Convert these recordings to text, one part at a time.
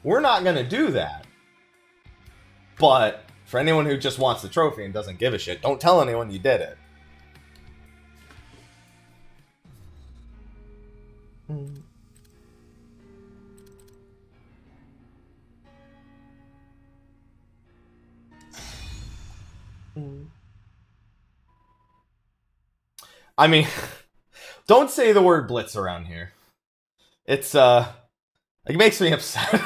We're not gonna do that. But for anyone who just wants the trophy and doesn't give a shit, don't tell anyone you did it. I mean, don't say the word blitz around here. It's, it makes me upset.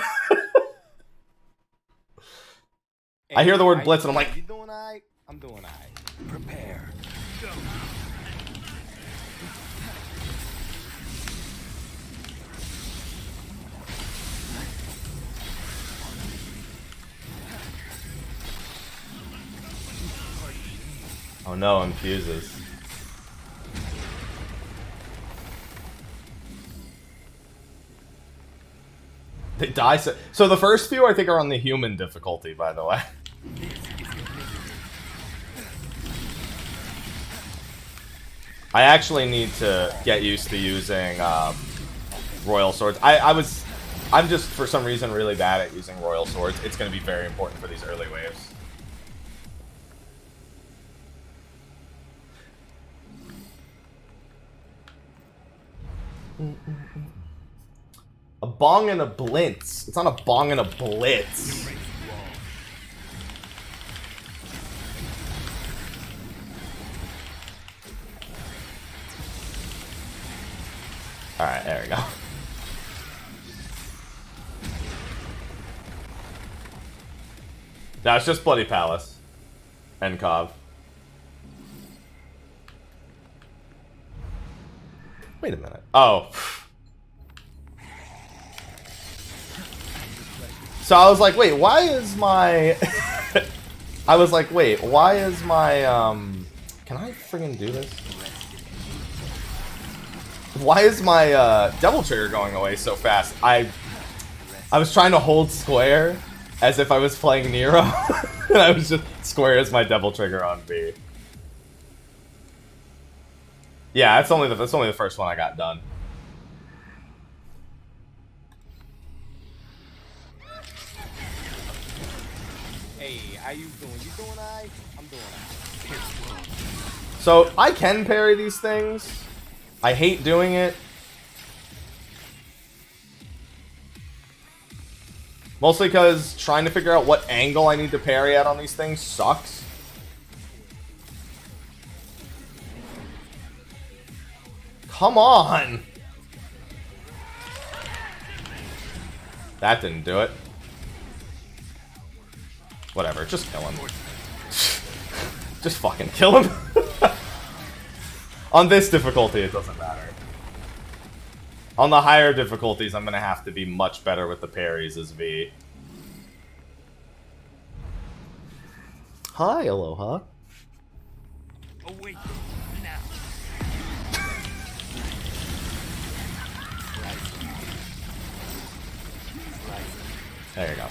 I hear the word blitz and I'm like, you doing alright? I'm doing alright. Prepare. Go. Oh no, infuses. They die so the first few I think are on the human difficulty, by the way. I actually need to get used to using royal swords. I'm just for some reason really bad at using royal swords. It's going to be very important for these early waves. A bong and a blitz. It's not a bong and a blitz. Alright, there we go. No, it's just Bloody Palace. And Cov. Wait a minute. Oh. So I was like, wait, why is my... I was like, wait, why is my, Can I friggin' do this? Why is my, Devil Trigger going away so fast? I was trying to hold square as if I was playing Nero. And I was just square as my Devil Trigger on B. Yeah, that's only the first one I got done. Hey, how you doing? You doing alright? I'm doing alright. So, I can parry these things. I hate doing it. Mostly because trying to figure out what angle I need to parry at on these things sucks. Come on! That didn't do it. Whatever, just kill him. Just fucking kill him. On this difficulty, it doesn't matter. On the higher difficulties, I'm gonna have to be much better with the parries as V. Hi, Aloha. Awake now. There you go.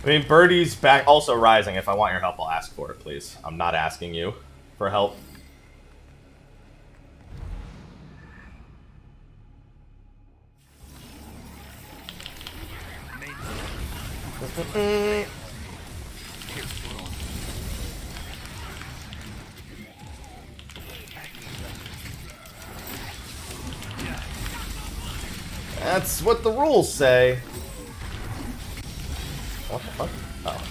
I mean, Birdie's back, also rising. If I want your help, I'll ask for it, please. I'm not asking you for help. That's what the rules say. What the fuck? Oh.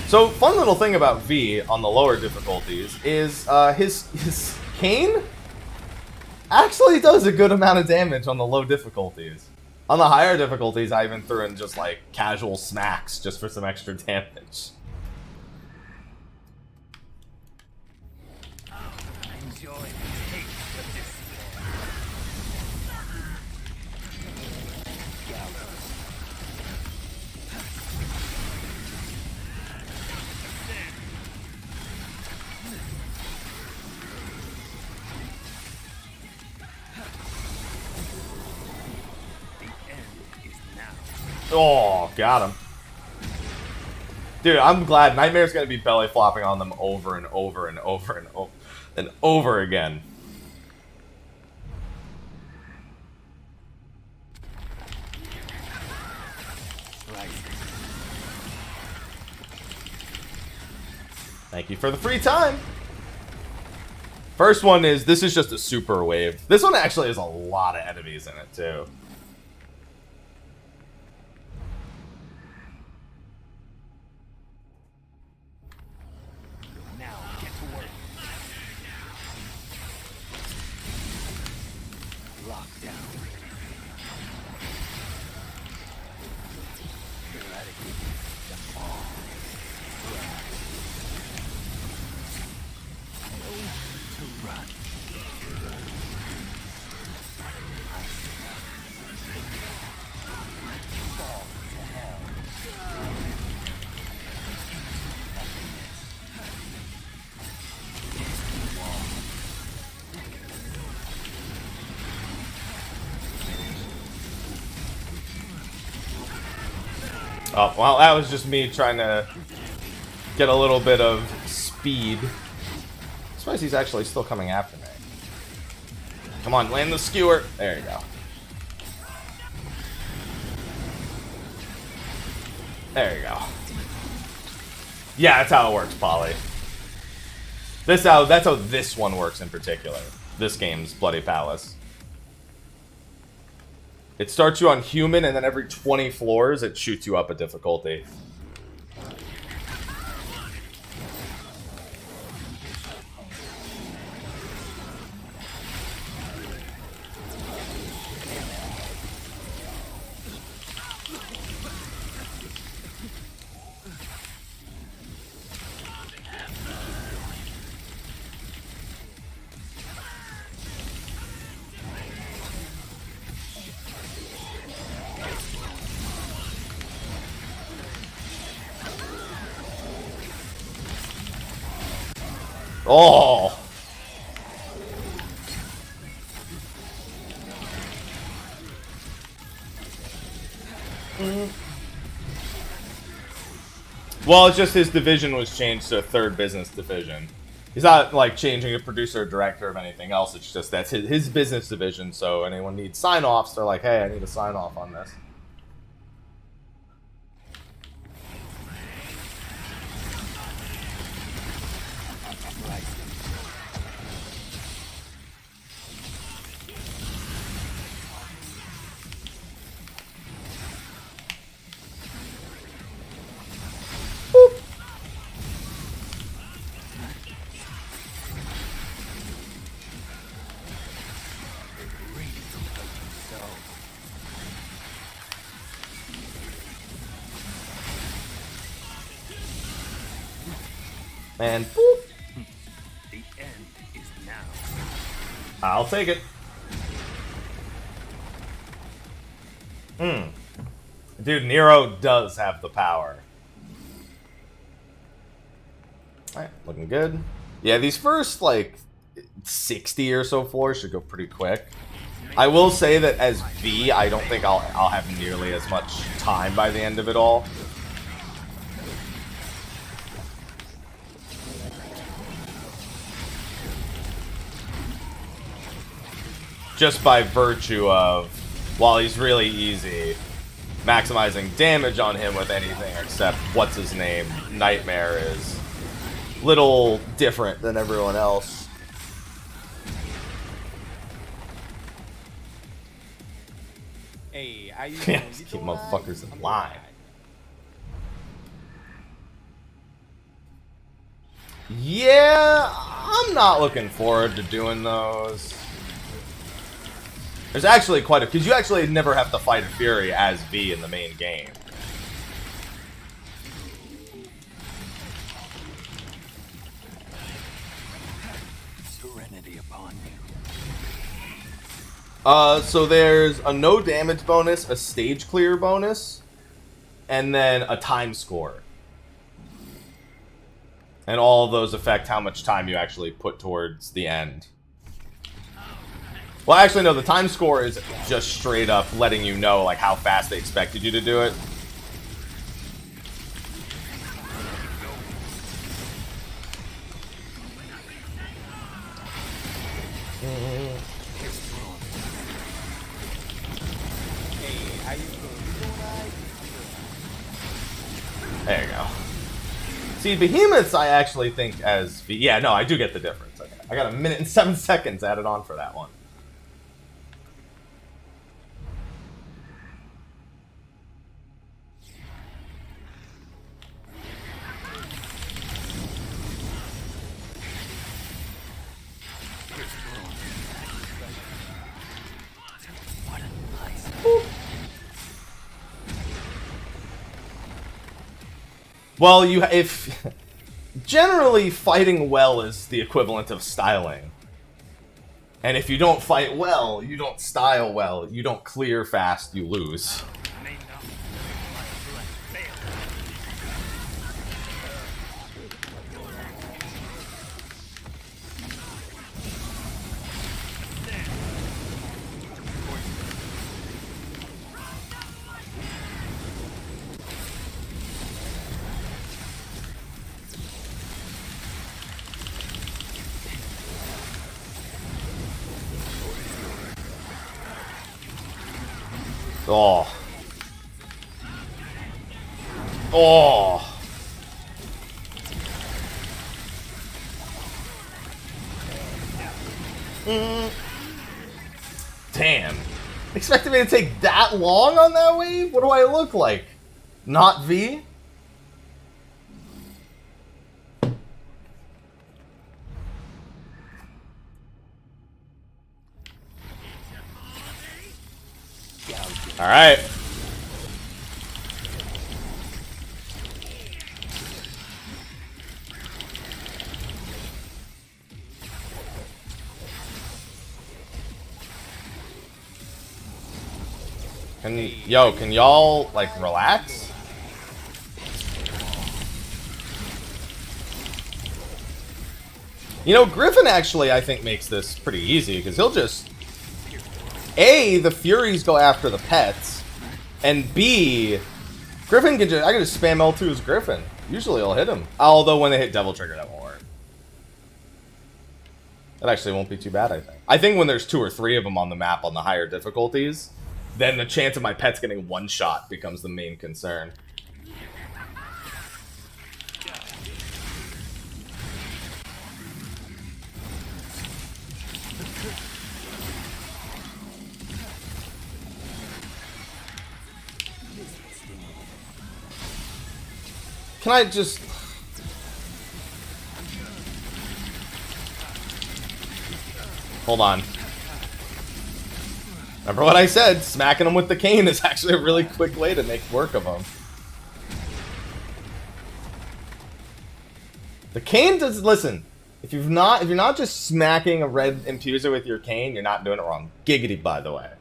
So, fun little thing about V on the lower difficulties is his cane actually does a good amount of damage on the low difficulties. On the higher difficulties, I even threw in just like casual smacks just for some extra damage. Enjoy the taste of this. The end is now. Oh, got him. Dude, I'm glad Nightmare's gonna be belly flopping on them over and over and over and over and over again. Thank you for the free time. First one is, this is just a super wave. This one actually has a lot of enemies in it, too. Now, get to work. Lockdown. Eradicate them all. To run. Fall to hell. Oh, well, that was just me trying to get a little bit of speed. I'm surprised he's actually still coming after me. Come on, land the skewer. There you go. There you go. Yeah, that's how it works, Polly. That's how this one works in particular. This game's Bloody Palace. It starts you on human, and then every 20 floors, it shoots you up a difficulty. Oh! Well, it's just his division was changed to a third business division. He's not, like, changing a producer or director of anything else. It's just that's his business division, so anyone needs sign-offs, they're like, hey, I need a sign-off on this. And boop. The end is now. I'll take it. Dude, Nero does have the power. Alright, looking good. Yeah, these first, like, 60 or so floors should go pretty quick. I will say that as V, I don't think I'll have nearly as much time by the end of it all. Just by virtue of, while he's really easy, maximizing damage on him with anything except, what's his name, Nightmare is little different than everyone else. Hey, how you Yeah, doing? just You keep doing motherfuckers alright? in line. Yeah, I'm not looking forward to doing those. There's actually quite a... because you actually never have to fight a Fury as V in the main game. Serenity upon you. So there's a no damage bonus, a stage clear bonus, and then a time score. And all of those affect how much time you actually put towards the end. Well, actually, no. The time score is just straight up letting you know like how fast they expected you to do it. Hey, how you doing? You doing alright? There you go. See, behemoths I actually think as V. Yeah, no, I do get the difference. Okay. I got 1 minute and 7 seconds added on for that one. Well, if generally fighting well is the equivalent of styling. And if you don't fight well, you don't style well, you don't clear fast, you lose. Oh. Oh. Damn. Expected me to take that long on that wave? What do I look like? Not V? Alright. Can y'all, like, relax? You know, Griffin actually, I think, makes this pretty easy, because he'll just... A, the Furies go after the pets, and B, Griffin can just... I can just spam L2 as Griffin. Usually I'll hit him. Although when they hit Devil Trigger, that won't work. That actually won't be too bad, I think. I think when there's 2 or 3 of them on the map on the higher difficulties, then the chance of my pets getting one shot becomes the main concern. Can I just... Hold on. Remember what I said? Smacking them with the cane is actually a really quick way to make work of them. The cane does... Listen, if you're not just smacking a red infuser with your cane, you're not doing it wrong. Giggity, by the way.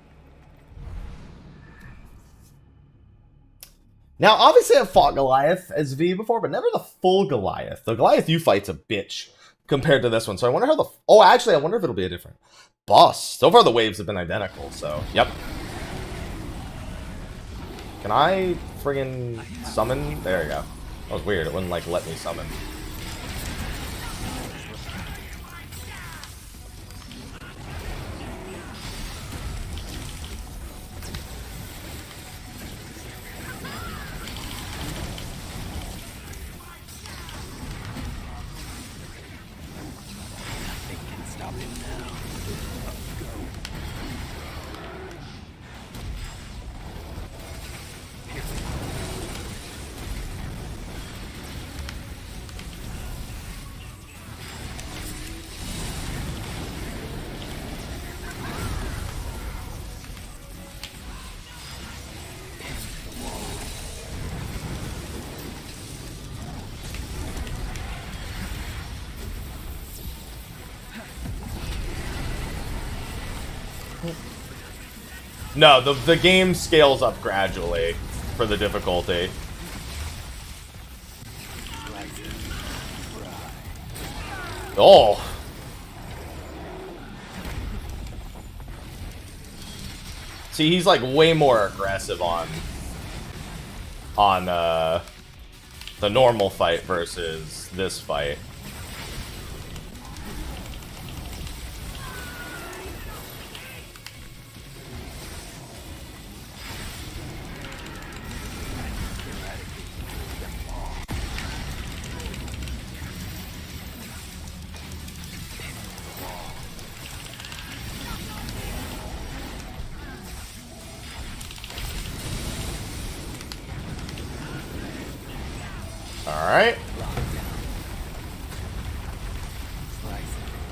Now, obviously I've fought Goliath as V before, but never the full Goliath. The Goliath you fight's a bitch compared to this one, so I wonder how the... Oh, actually, I wonder if it'll be a different boss. So far, the waves have been identical, so... Yep. Can I friggin' summon? There you go. That was weird. It wouldn't, like, let me summon. No, the game scales up gradually for the difficulty. See, he's like way more aggressive on the normal fight versus this fight. Alright.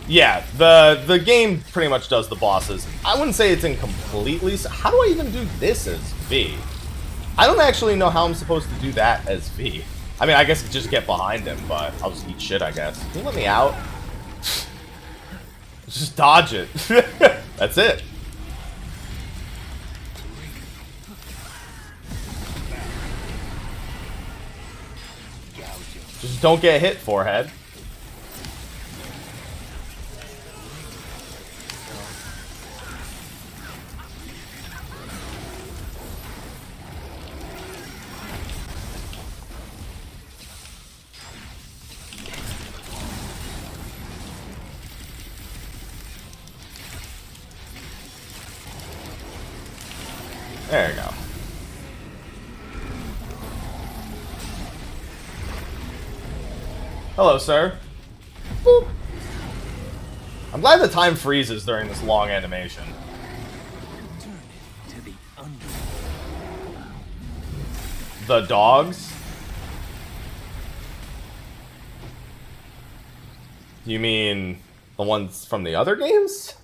Yeah, the game pretty much does the bosses. I wouldn't say it's incompletely. How do I even do this as V? I don't actually know how I'm supposed to do that as V. I mean, I guess just get behind him, but I'll just eat shit, I guess. Can you let me out? Just dodge it. That's it. Just don't get hit, forehead. There you go. Hello, sir. Boop. I'm glad the time freezes during this long animation. The dogs? You mean the ones from the other games?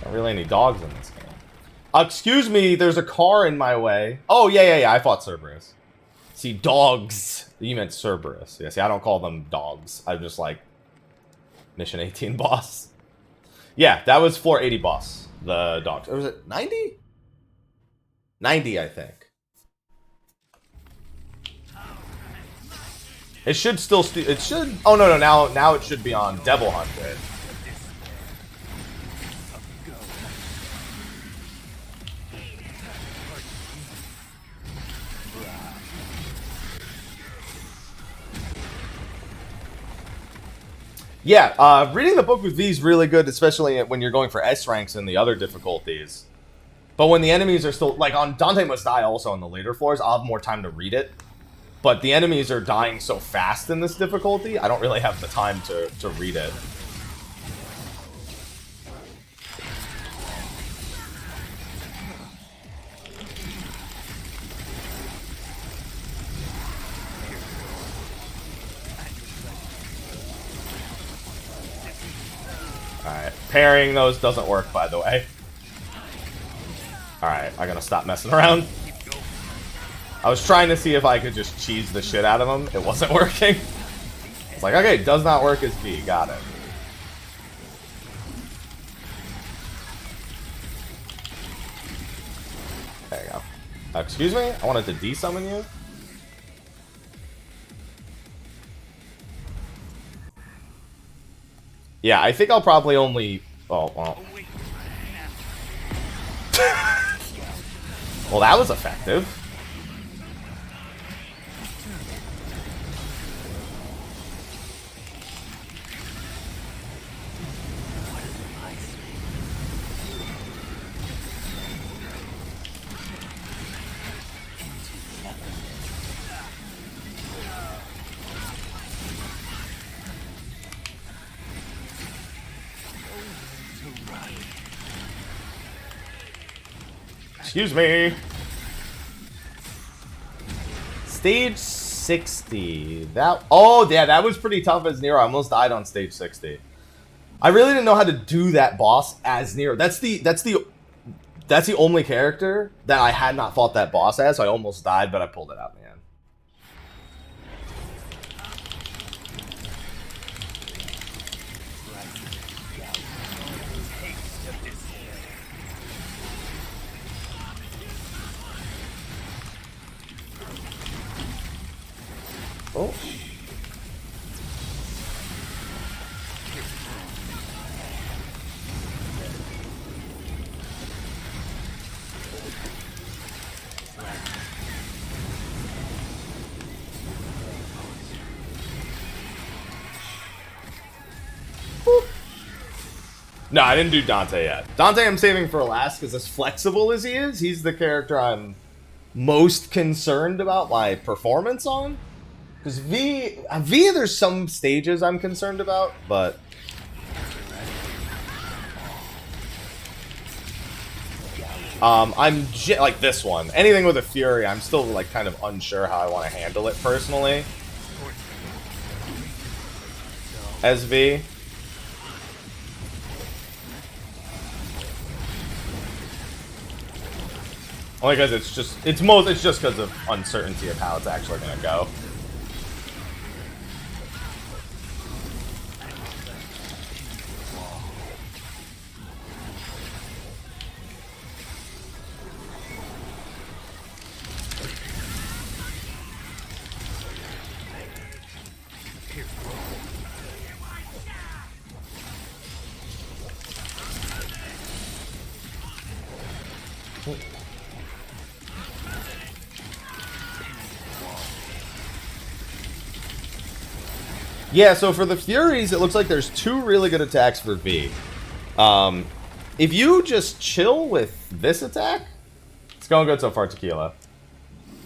Not really any dogs in this game. Excuse me, there's a car in my way. Oh, yeah, I fought Cerberus. See, dogs. You meant Cerberus. Yeah, see, I don't call them dogs. I'm just like, Mission 18 boss. Yeah, that was floor 80 boss. The dogs. Or was it 90? 90, I think. It should still... it should... Oh, no, now it should be on Devil Hunted. Yeah, reading the book with V is really good, especially when you're going for S ranks and the other difficulties. But when the enemies are still... Like, on Dante Must Die also on the later floors, I'll have more time to read it. But the enemies are dying so fast in this difficulty, I don't really have the time to read it. Alright, parrying those doesn't work, by the way. Alright, I'm gonna stop messing around. I was trying to see if I could just cheese the shit out of him. It wasn't working. It's like, okay, does not work as V. Got it. There you go. Excuse me? I wanted to de-summon you? Yeah, I think I'll probably only... Oh, well. Well, that was effective. Excuse me. Stage 60. That... Oh, yeah, that was pretty tough as Nero. I almost died on stage 60. I really didn't know how to do that boss as Nero. That's the only character that I had not fought that boss as, so I almost died, but I pulled it out in the end. Oh. No, I didn't do Dante yet. Dante I'm saving for last because as flexible as he is, he's the character I'm most concerned about my performance on. Because V, there's some stages I'm concerned about, but... like this one. Anything with a Fury, I'm still like kind of unsure how I want to handle it personally. As V. Only because it's just because of uncertainty of how it's actually gonna go. Yeah, so for the Furies, it looks like there's two really good attacks for V. If you just chill with this attack, it's going good so far, Tequila.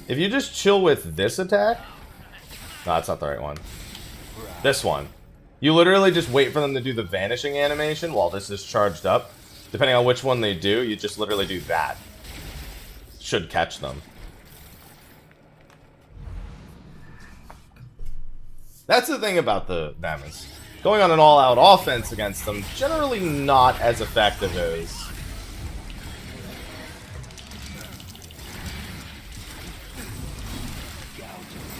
If you just chill with this attack, no, that's not the right one. This one. You literally just wait for them to do the vanishing animation while this is charged up. Depending on which one they do, you just literally do that. Should catch them. That's the thing about them is going on an all-out offense against them generally not as effective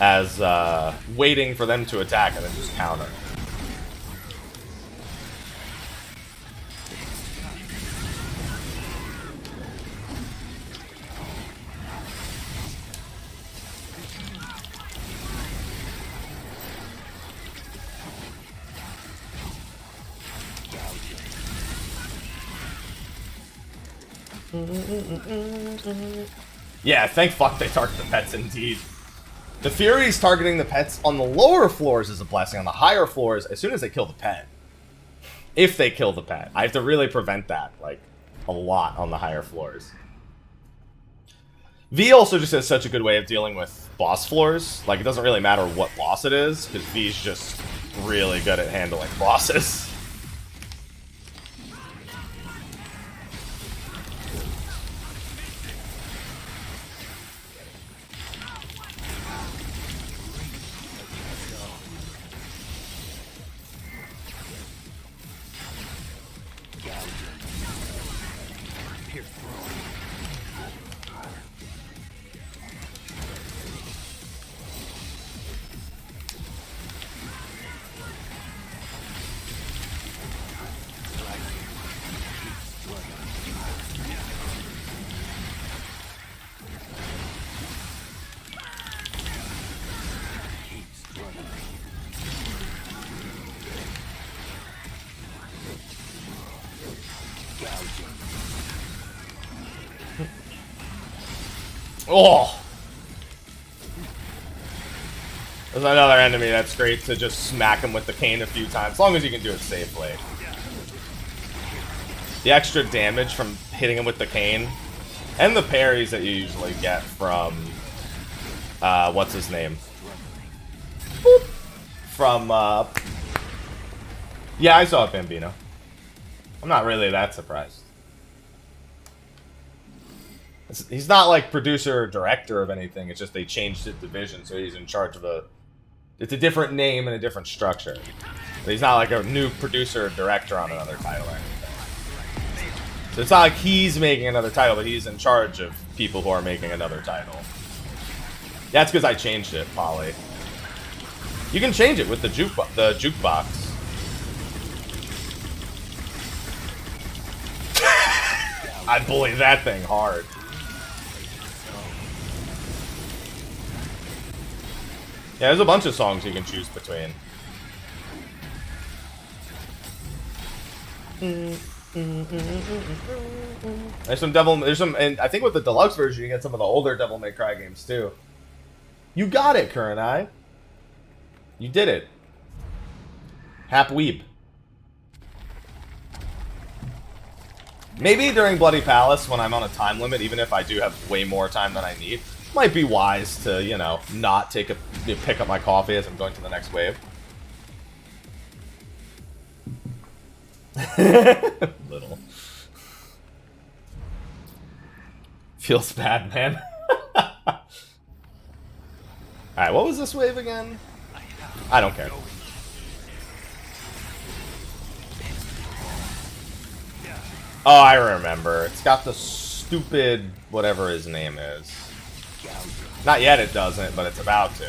as waiting for them to attack and then just counter. Yeah, thank fuck they target the pets indeed. The Furies targeting the pets on the lower floors is a blessing. On the higher floors, as soon as they kill the pet. If they kill the pet. I have to really prevent that, like, a lot on the higher floors. V also just has such a good way of dealing with boss floors. Like, it doesn't really matter what boss it is, because V's just really good at handling bosses. Oh! There's another enemy that's great to just smack him with the cane a few times, as long as you can do it safely. The extra damage from hitting him with the cane, and the parries that you usually get from, what's his name? Boop. From, yeah, I saw it, Bambino. I'm not really that surprised. He's not like producer or director of anything, it's just they changed his division, so he's in charge of a... It's a different name and a different structure. But he's not like a new producer or director on another title or anything. So it's not like he's making another title, but he's in charge of people who are making another title. That's because I changed it, Polly. You can change it with the jukebox. I'd bully that thing hard. Yeah, there's a bunch of songs you can choose between. There's some, and I think with the deluxe version you get some of the older Devil May Cry games too. You got it, Kurenai. You did it. Hap Weeb. Maybe during Bloody Palace, when I'm on a time limit, even if I do have way more time than I need, might be wise to, you know, not pick up my coffee as I'm going to the next wave. Little. Feels bad, man. Alright, what was this wave again? I don't care. Oh, I remember. It's got the stupid whatever his name is. Not yet it doesn't, but it's about to.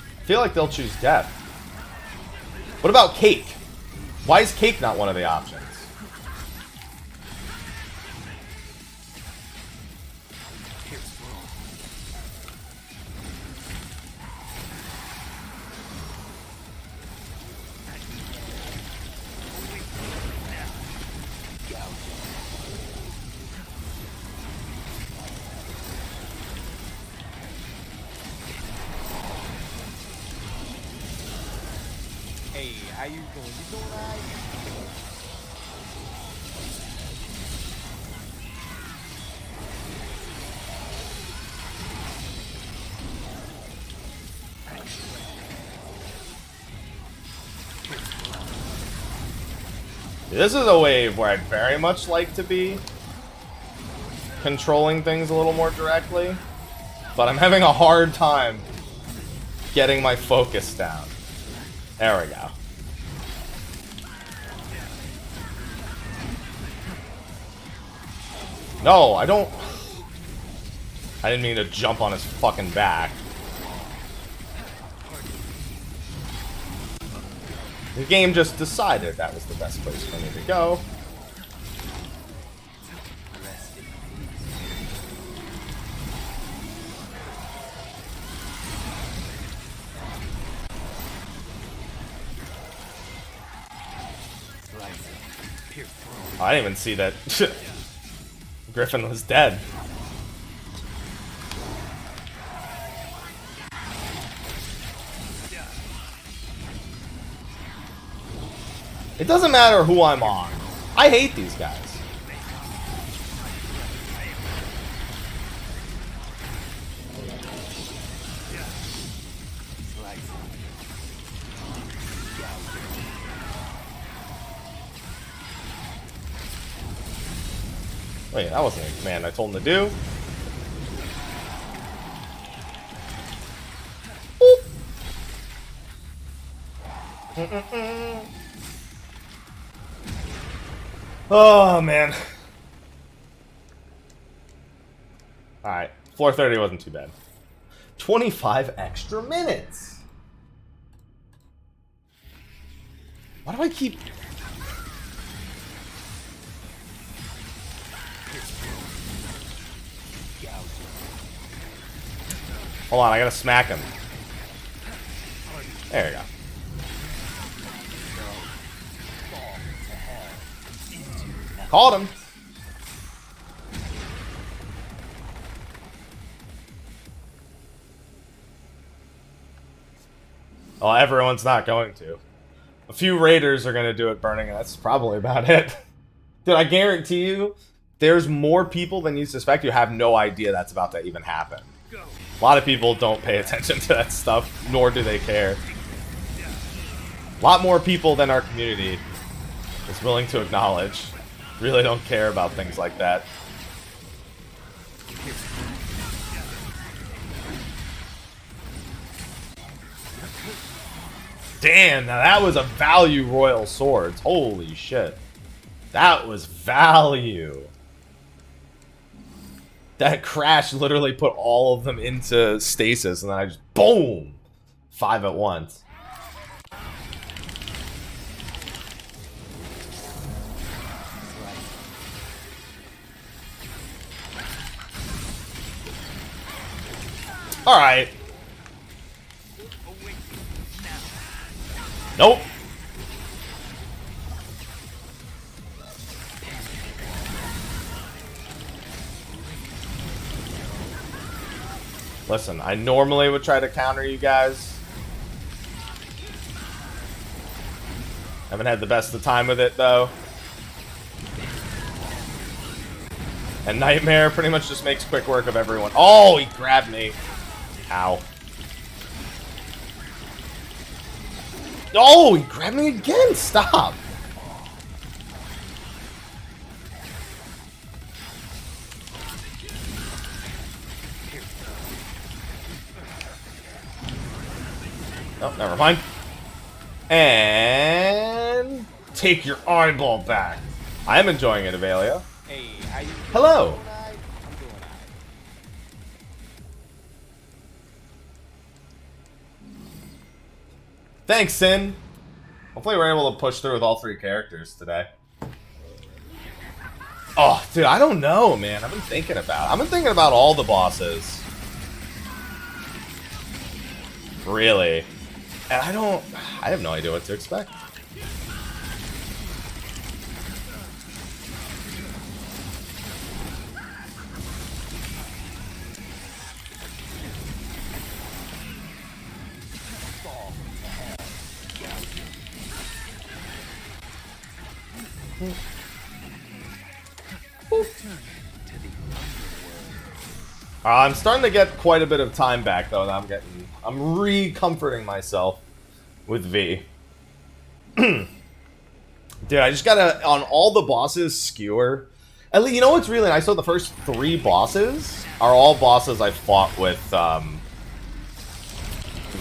I feel like they'll choose death. What about cake? Why is cake not one of the options? Hey, how you doing? You doing alright? This is a wave where I'd very much like to be controlling things a little more directly, but I'm having a hard time getting my focus down. There we go. No, I don't... I didn't mean to jump on his fucking back. The game just decided that was the best place for me to go. I didn't even see that Griffin was dead. It doesn't matter who I'm on. I hate these guys. Wait, that wasn't a command I told him to do. Oh, man. Alright, floor 30 wasn't too bad. 25 extra minutes! Why do I keep... Hold on, I gotta smack him. There we go. Called him. Well, everyone's not going to. A few raiders are going to do it burning, and that's probably about it. Dude, I guarantee you, there's more people than you suspect who have no idea that's about to even happen. A lot of people don't pay attention to that stuff, nor do they care. A lot more people than our community is willing to acknowledge. Really don't care about things like that. Damn, now that was a value Royal Swords. Holy shit. That was value. That crash literally put all of them into stasis, and then I just, boom! 5 at once. Alright. Nope. Listen, I normally would try to counter you guys. Haven't had the best of time with it, though. And Nightmare pretty much just makes quick work of everyone. Oh, he grabbed me. Ow. Oh, he grabbed me again. Stop. Oh, never mind. And take your eyeball back. I am enjoying it, Avelia. Hey, how you? Hello. Doing alright? I'm doing alright. Thanks, Sin. Hopefully we're able to push through with all 3 characters today. Oh, dude, I don't know, man. I've been thinking about all the bosses. Really. And I have no idea what to expect. I'm starting to get quite a bit of time back, though. That I'm re-comforting myself with V. Dude, I just gotta, on all the bosses, skewer. At least, you know what's really nice? So the first 3 bosses are all bosses I fought with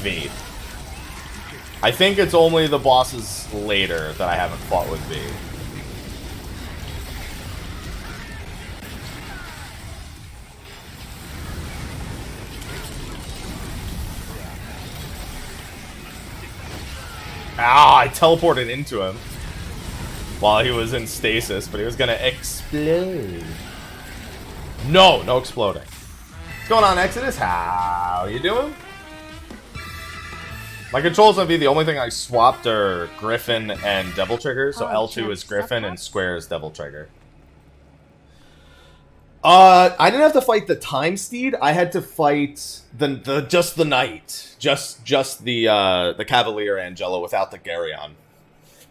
V. I think it's only the bosses later that I haven't fought with V. Ah, I teleported into him while he was in stasis, but he was gonna explode. No, no exploding. What's going on, Exodus? How you doing? My controls would be the only thing I swapped are Griffin and Devil Trigger, so L2 is Griffin and Square is Devil Trigger. I didn't have to fight the Time Steed. I had to fight just the Knight, just the Cavalier Angelo without the Garyon.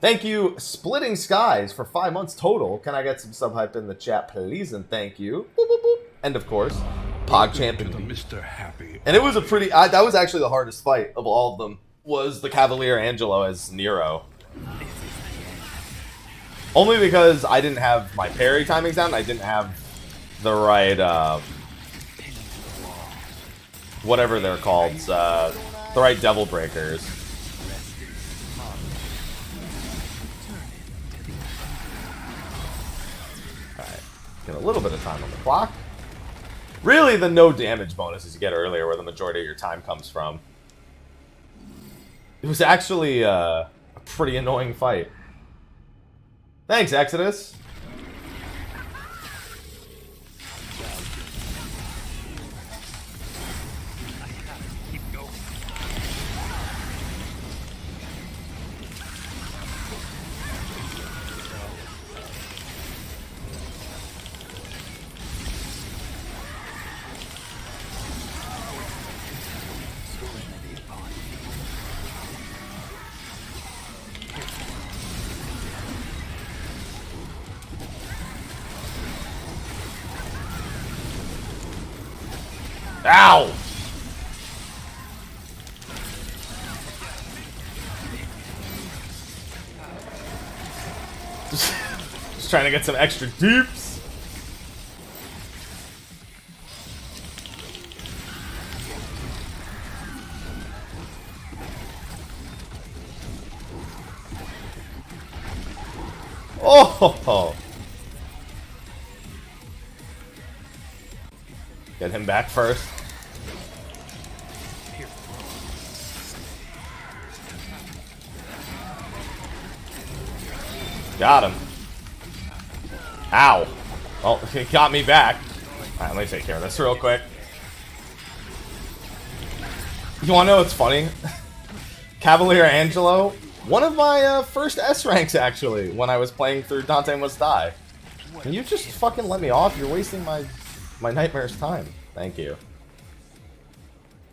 Thank you, Splitting Skies, for 5 months total. Can I get some sub hype in the chat, please? And thank you. Boop, boop, boop. And of course, PogChamp and Mr. Happy. And it was a pretty. That was actually the hardest fight of all of them. Was the Cavalier Angelo as Nero. Only because I didn't have my parry timings down. I didn't have the right, whatever they're called, the right Devil Breakers. Alright, get a little bit of time on the clock. Really, the no damage bonuses you get earlier where the majority of your time comes from. It was actually a pretty annoying fight. Thanks, Exodus. Ow! Just trying to get some extra dupes. Oh! Get him back first. Got him. Ow. Well, he got me back. Alright, let me take care of this real quick. You wanna know what's funny? Cavalier Angelo, one of my first S ranks, actually, when I was playing through Dante Must Die. Can you just fucking let me off? You're wasting my Nightmare's time. Thank you.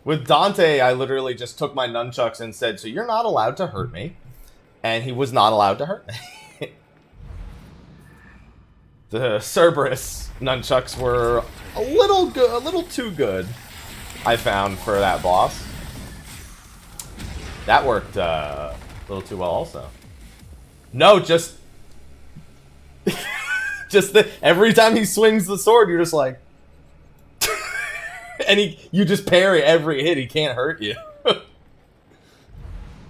With Dante, I literally just took my nunchucks and said, so you're not allowed to hurt me. And he was not allowed to hurt me. The Cerberus nunchucks were a little too good, I found, for that boss. That worked a little too well also. No, just... every time he swings the sword, you're just like... and you just parry every hit, he can't hurt you.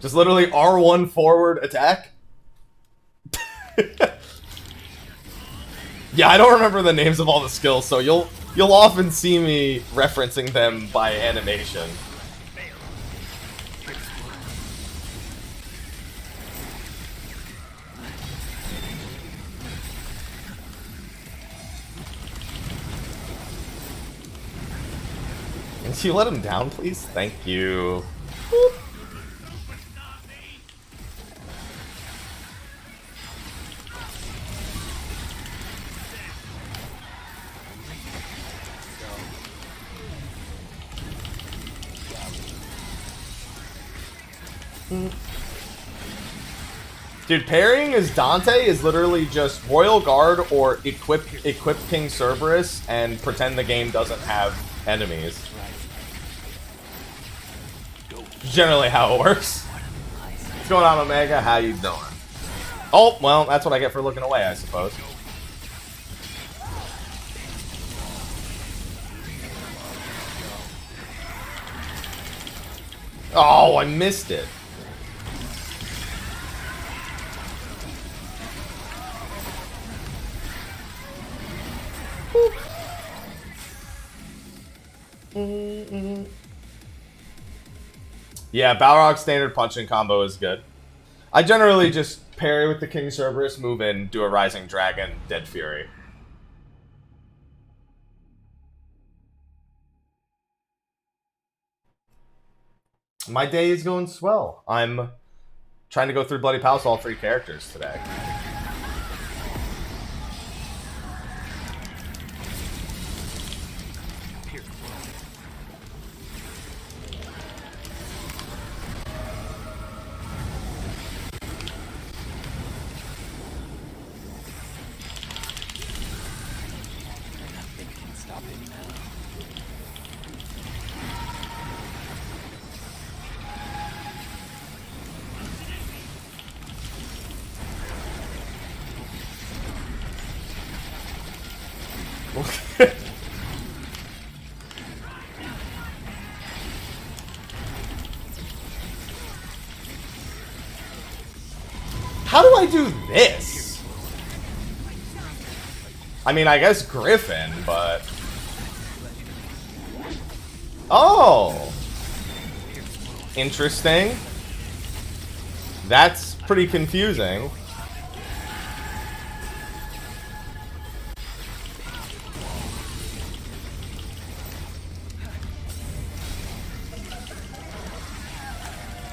Just literally R1 forward attack. Yeah, I don't remember the names of all the skills, so you'll often see me referencing them by animation. Can you let him down, please? Thank you. Boop. Dude, parrying as Dante is literally just Royal Guard or equip King Cerberus and pretend the game doesn't have enemies. Generally how it works. What's going on, Omega? How you doing? Oh, well, that's what I get for looking away, I suppose. Oh, I missed it. Yeah, Balrog's standard punching combo is good. I generally just parry with the King Cerberus, move in, do a Rising Dragon, Dead Fury. My day is going swell. I'm trying to go through Bloody Palace all 3 characters today. How do I do this? I mean, I guess Griffin, but... Oh! Interesting. That's pretty confusing.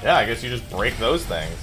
Yeah, I guess you just break those things.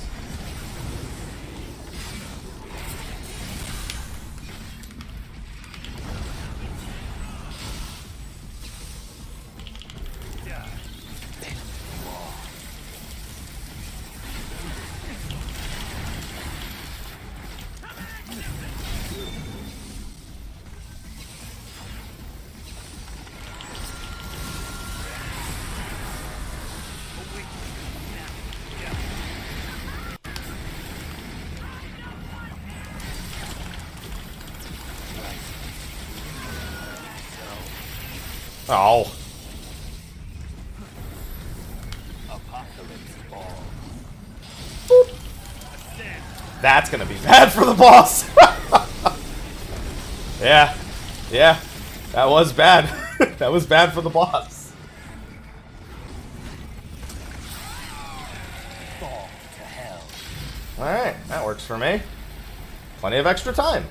Oh. Boop. That's gonna be bad for the boss. Yeah. Yeah. That was bad. That was bad for the boss. Alright, that works for me. Plenty of extra time.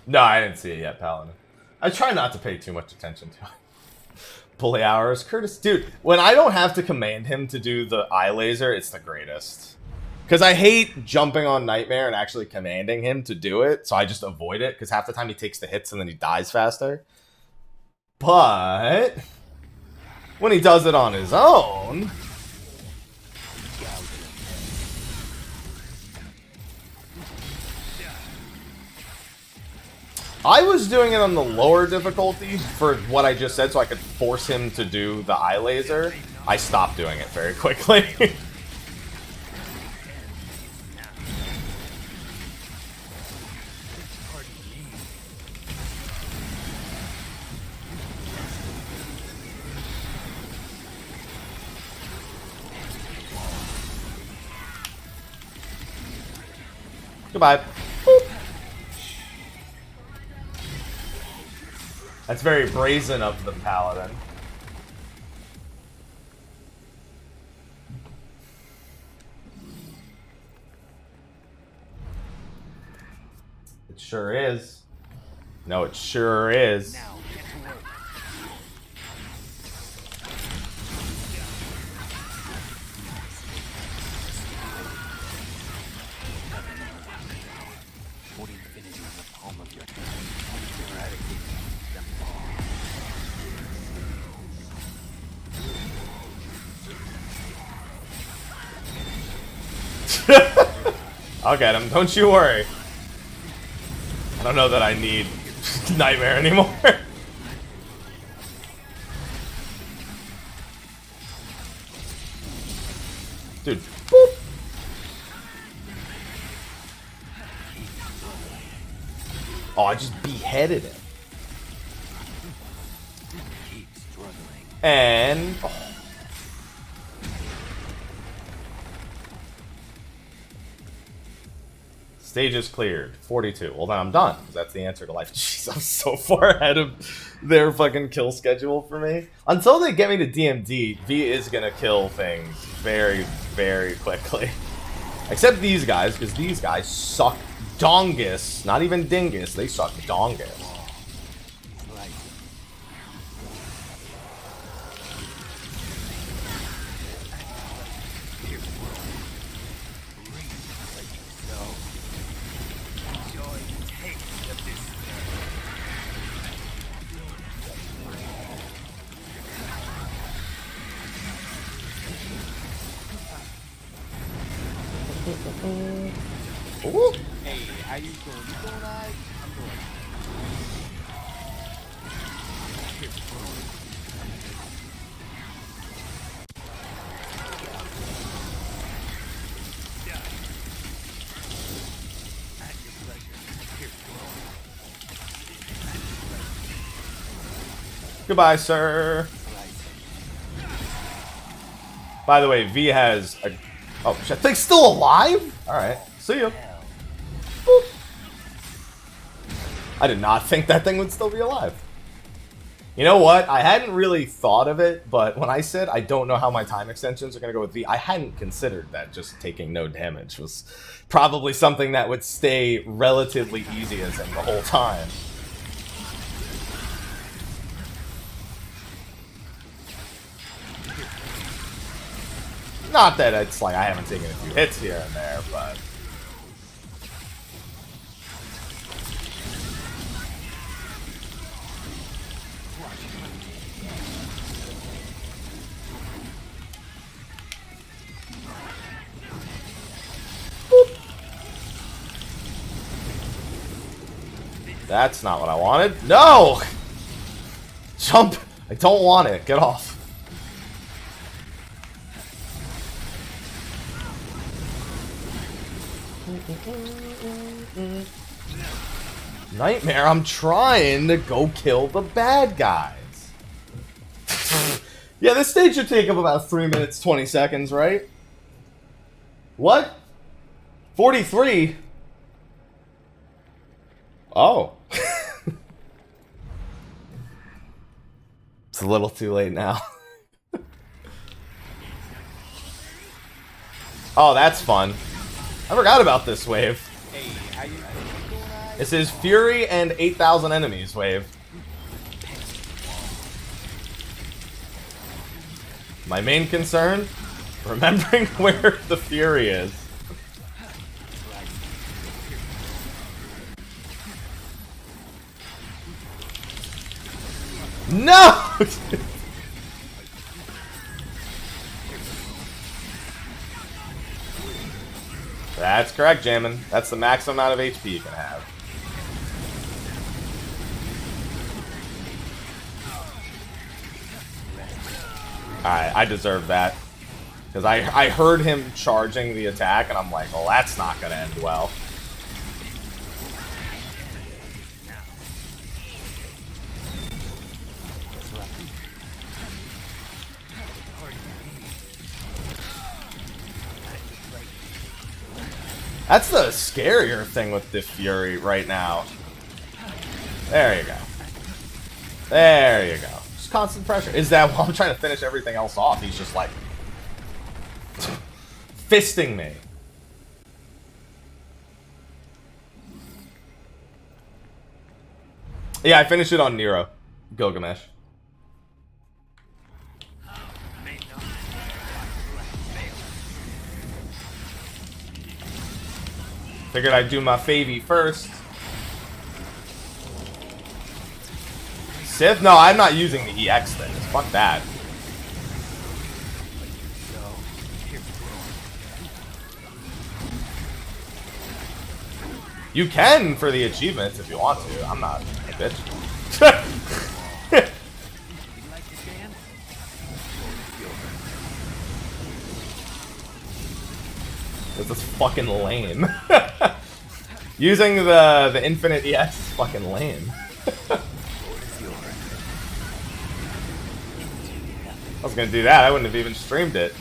No, I didn't see it yet, Paladin. I try not to pay too much attention to it. Bully hours. Curtis, dude, when I don't have to command him to do the eye laser, it's the greatest. Because I hate jumping on Nightmare and actually commanding him to do it, so I just avoid it, because half the time he takes the hits and then he dies faster. But when he does it on his own, I was doing it on the lower difficulty for what I just said, so I could force him to do the eye laser. I stopped doing it very quickly. Goodbye. Boop. That's very brazen of the paladin. It sure is. No, it sure is. Now, get to work. Put infinity in the palm of your hand. Eradicate them I'll get him, don't you worry. I don't know that I need Nightmare anymore. Dude, boop. Oh, I just beheaded him. Keep struggling. And... oh. Stage is cleared. 42. Well, then I'm done, because that's the answer to life. Jeez, I'm so far ahead of their fucking kill schedule for me. Until they get me to DMD, V is gonna kill things very, very quickly. Except these guys, because these guys suck dongus. Not even dingus, they suck dongus. Ooh. Hey, how you doing? You doing alright? I'm doing Goodbye, sir. By the way, V has a... oh, shit. Thing's still alive? Alright, see ya. Boop. I did not think that thing would still be alive. You know what? I hadn't really thought of it, but when I said I don't know how my time extensions are going to go with V, I hadn't considered that just taking no damage was probably something that would stay relatively easy as him the whole time. Not that it's like I haven't taken a few hits here and there, but... boop. That's not what I wanted. No! Jump! I don't want it. Get off. Nightmare, I'm trying to go kill the bad guys. Yeah, this stage should take up about 3 minutes, 20 seconds, right? What? 43? Oh. It's a little too late now. Oh, that's fun. I forgot about this wave. hey, how you doing alright? This is Fury and 8,000 enemies wave. My main concern? Remembering where the Fury is. No! That's correct, Jammin. That's the maximum amount of HP you can have. Alright, I deserve that. Because I heard him charging the attack, and I'm like, well, that's not going to end well. That's the scarier thing with the Fury right now. There you go. There you go. Just constant pressure. Is that while I'm trying to finish everything else off, he's just like fisting me. Yeah, I finished it on Nero. Gilgamesh. Figured I'd do my favy first. Sith? No, I'm not using the EX thing. Fuck that. You can for the achievements if you want to. I'm not a bitch. This is fucking lame. Using the infinite EX is fucking lame. I was gonna do that, I wouldn't have even streamed it.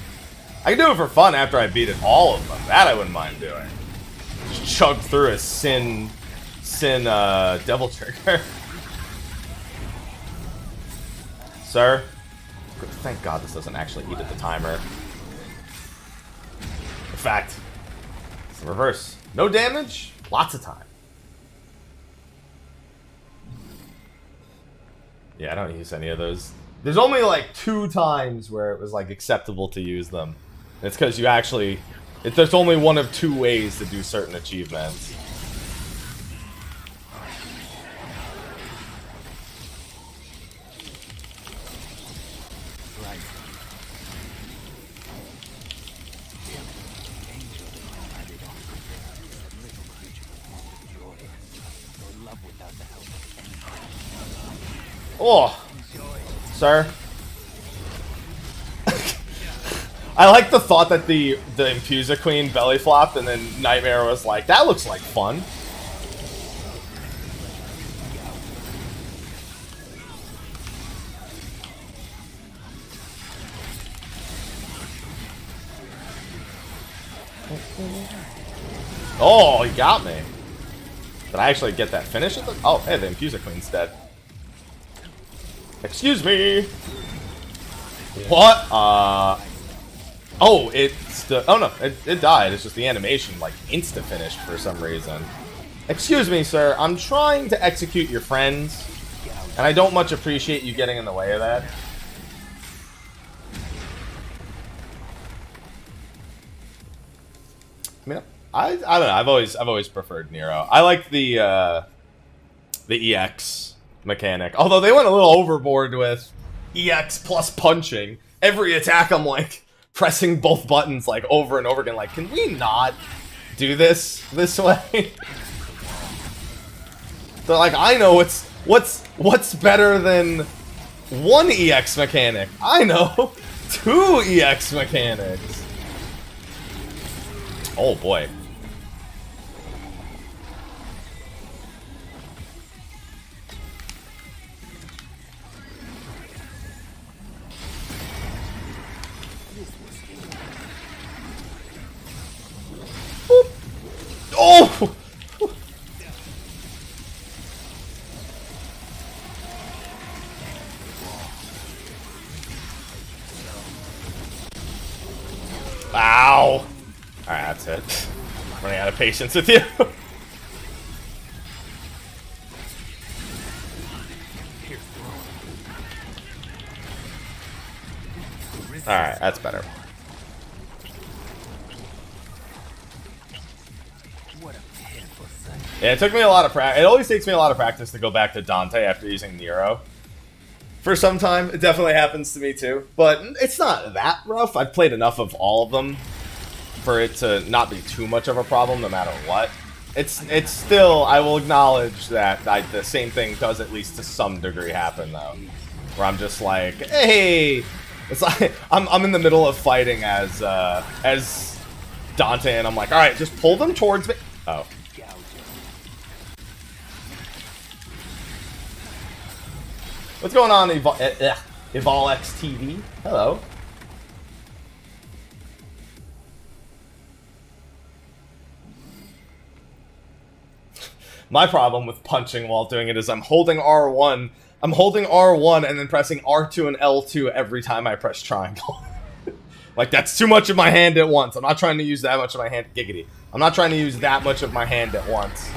I can do it for fun after I beat it all of them. That I wouldn't mind doing. Just chug through a sin devil trigger. Sir? Thank God this doesn't actually eat at the timer. In fact, it's the reverse. No damage, lots of time. Yeah, I don't use any of those. There's only like 2 times where it was like acceptable to use them. It's because you actually... there's only one of 2 ways to do certain achievements. Oh, sir. I like the thought that the Impusa Queen belly flopped and then Nightmare was like, that looks like fun. Oh, he got me. Did I actually get that finish? Oh, hey, the Impusa Queen's dead. Excuse me. What? Oh, oh no, it died. It's just the animation, like, insta-finished for some reason. Excuse me, sir. I'm trying to execute your friends, and I don't much appreciate you getting in the way of that. I mean, I don't know. I've always preferred Nero. I like the EX mechanic. Although they went a little overboard with EX plus punching. Every attack, I'm like pressing both buttons like over and over again. Like, can we not do this way? They're like, I know what's better than 1 EX mechanic. I know 2 EX mechanics. Oh boy. Boop. Oh! Ow! Alright, that's it. Running out of patience with you. Alright, that's better. Yeah, it took me a lot of practice. It always takes me a lot of practice to go back to Dante after using Nero. for some time. It definitely happens to me too, but it's not that rough. I've played enough of all of them for it to not be too much of a problem no matter what. It's still, I will acknowledge that the same thing does at least to some degree happen though, where I'm just like, hey, it's like I'm in the middle of fighting as Dante, and I'm like, all right, just pull them towards me. Oh. What's going on, EvolX TV? Hello. My problem with punching while doing it is I'm holding R1. I'm holding R1 and then pressing R2 and L2 every time I press triangle. Like, that's too much of my hand at once. I'm not trying to use that much of my hand. Giggity. I'm not trying to use that much of my hand at once.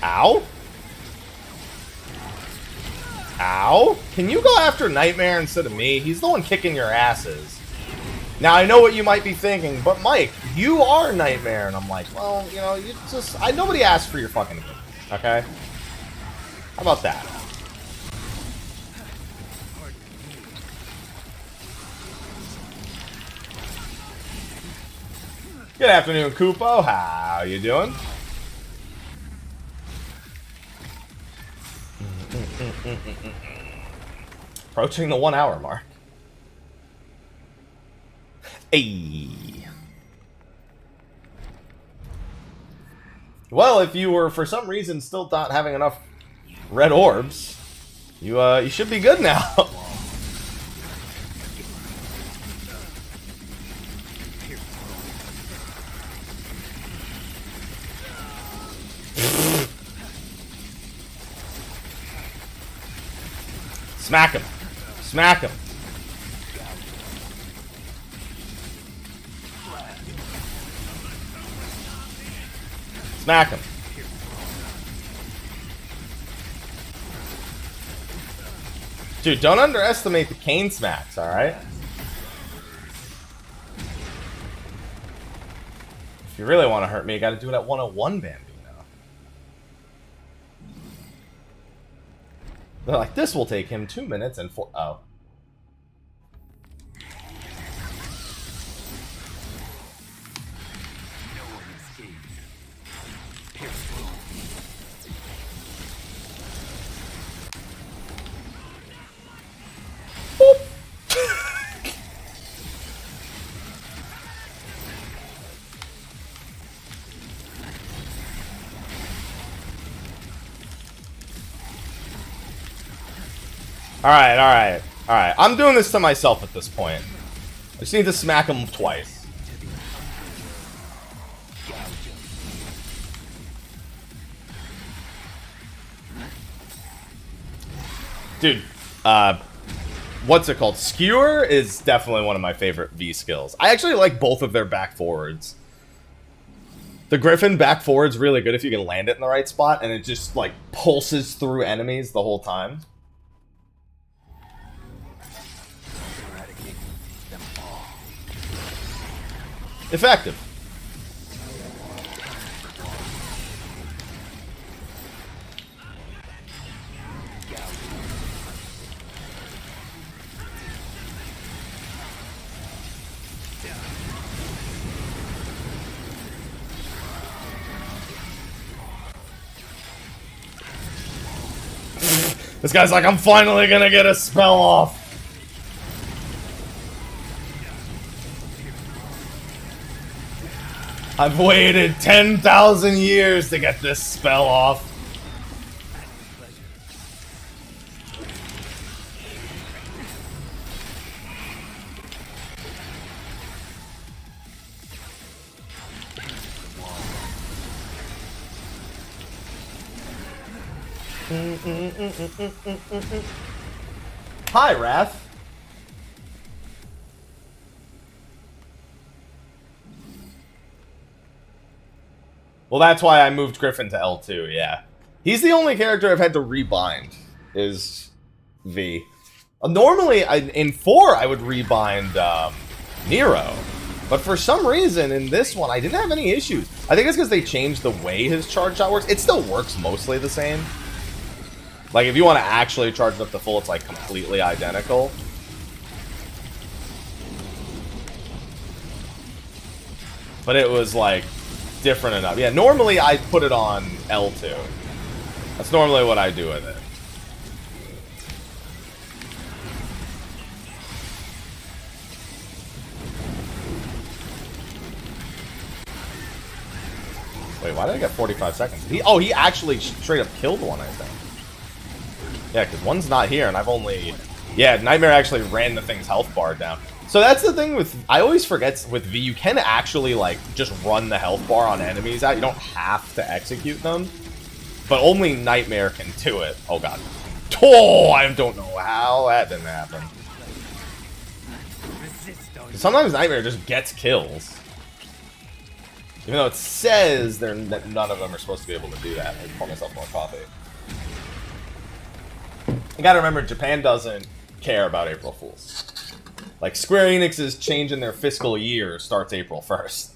Ow? Ow? Can you go after Nightmare instead of me? He's the one kicking your asses. Now, I know what you might be thinking, but Mike, you are Nightmare. And I'm like, well, you know, you just... nobody asked for your fucking opinion, okay? How about that? Good afternoon, Kupo. How you doing? Approaching the 1 hour mark. Hey. Well, if you were for some reason still not having enough red orbs, you should be good now. Smack him. Smack him. Smack him. Dude, don't underestimate the cane smacks, alright? If you really want to hurt me, you gotta do it at 101 Bambino. They're like, this will take him 2 minutes and 4... Oh. Alright, alright, alright. I'm doing this to myself at this point. I just need to smack him twice. Dude, what's it called? Skewer is definitely one of my favorite V skills. I actually like both of their back forwards. The Griffin back forward's really good if you can land it in the right spot, and it just, like, pulses through enemies the whole time. Effective. This guy's like, I'm finally gonna get a spell off. I've waited 10,000 years to get this spell off. Hi, Wrath. Well, that's why I moved Griffin to L2, yeah. He's the only character I've had to rebind, is V. Normally, in 4, I would rebind Nero. But for some reason, in this one, I didn't have any issues. I think it's because they changed the way his charge shot works. It still works mostly the same. Like, if you want to actually charge it up to full, it's, like, completely identical. But it was, like, different enough. Yeah, normally I put it on L2. That's normally what I do with it. Wait, why did I get 45 seconds? He actually straight up killed one, I think. Yeah, because one's not here, and I've only... Yeah, Nightmare actually ran the thing's health bar down. So that's the thing with... I always forget with V, you can actually, like, just run the health bar on enemies out. You don't have to execute them. But only Nightmare can do it. Oh, God. Oh, I don't know how that didn't happen. Sometimes Nightmare just gets kills. Even though it says that none of them are supposed to be able to do that. I pour myself more coffee. You gotta remember, Japan doesn't care about April Fools. Like, Square Enix's change in their fiscal year starts April 1st.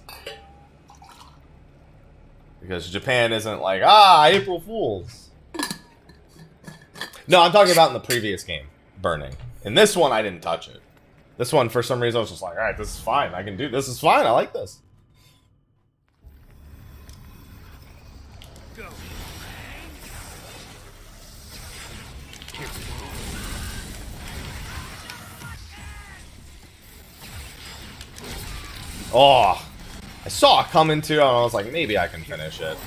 Because Japan isn't like, April Fools. No, I'm talking about in the previous game, Burning. In this one, I didn't touch it. This one, for some reason, I was just like, alright, this is fine. I can do this. Is fine. I like this. Oh, I saw it coming too, and I was like, maybe I can finish it.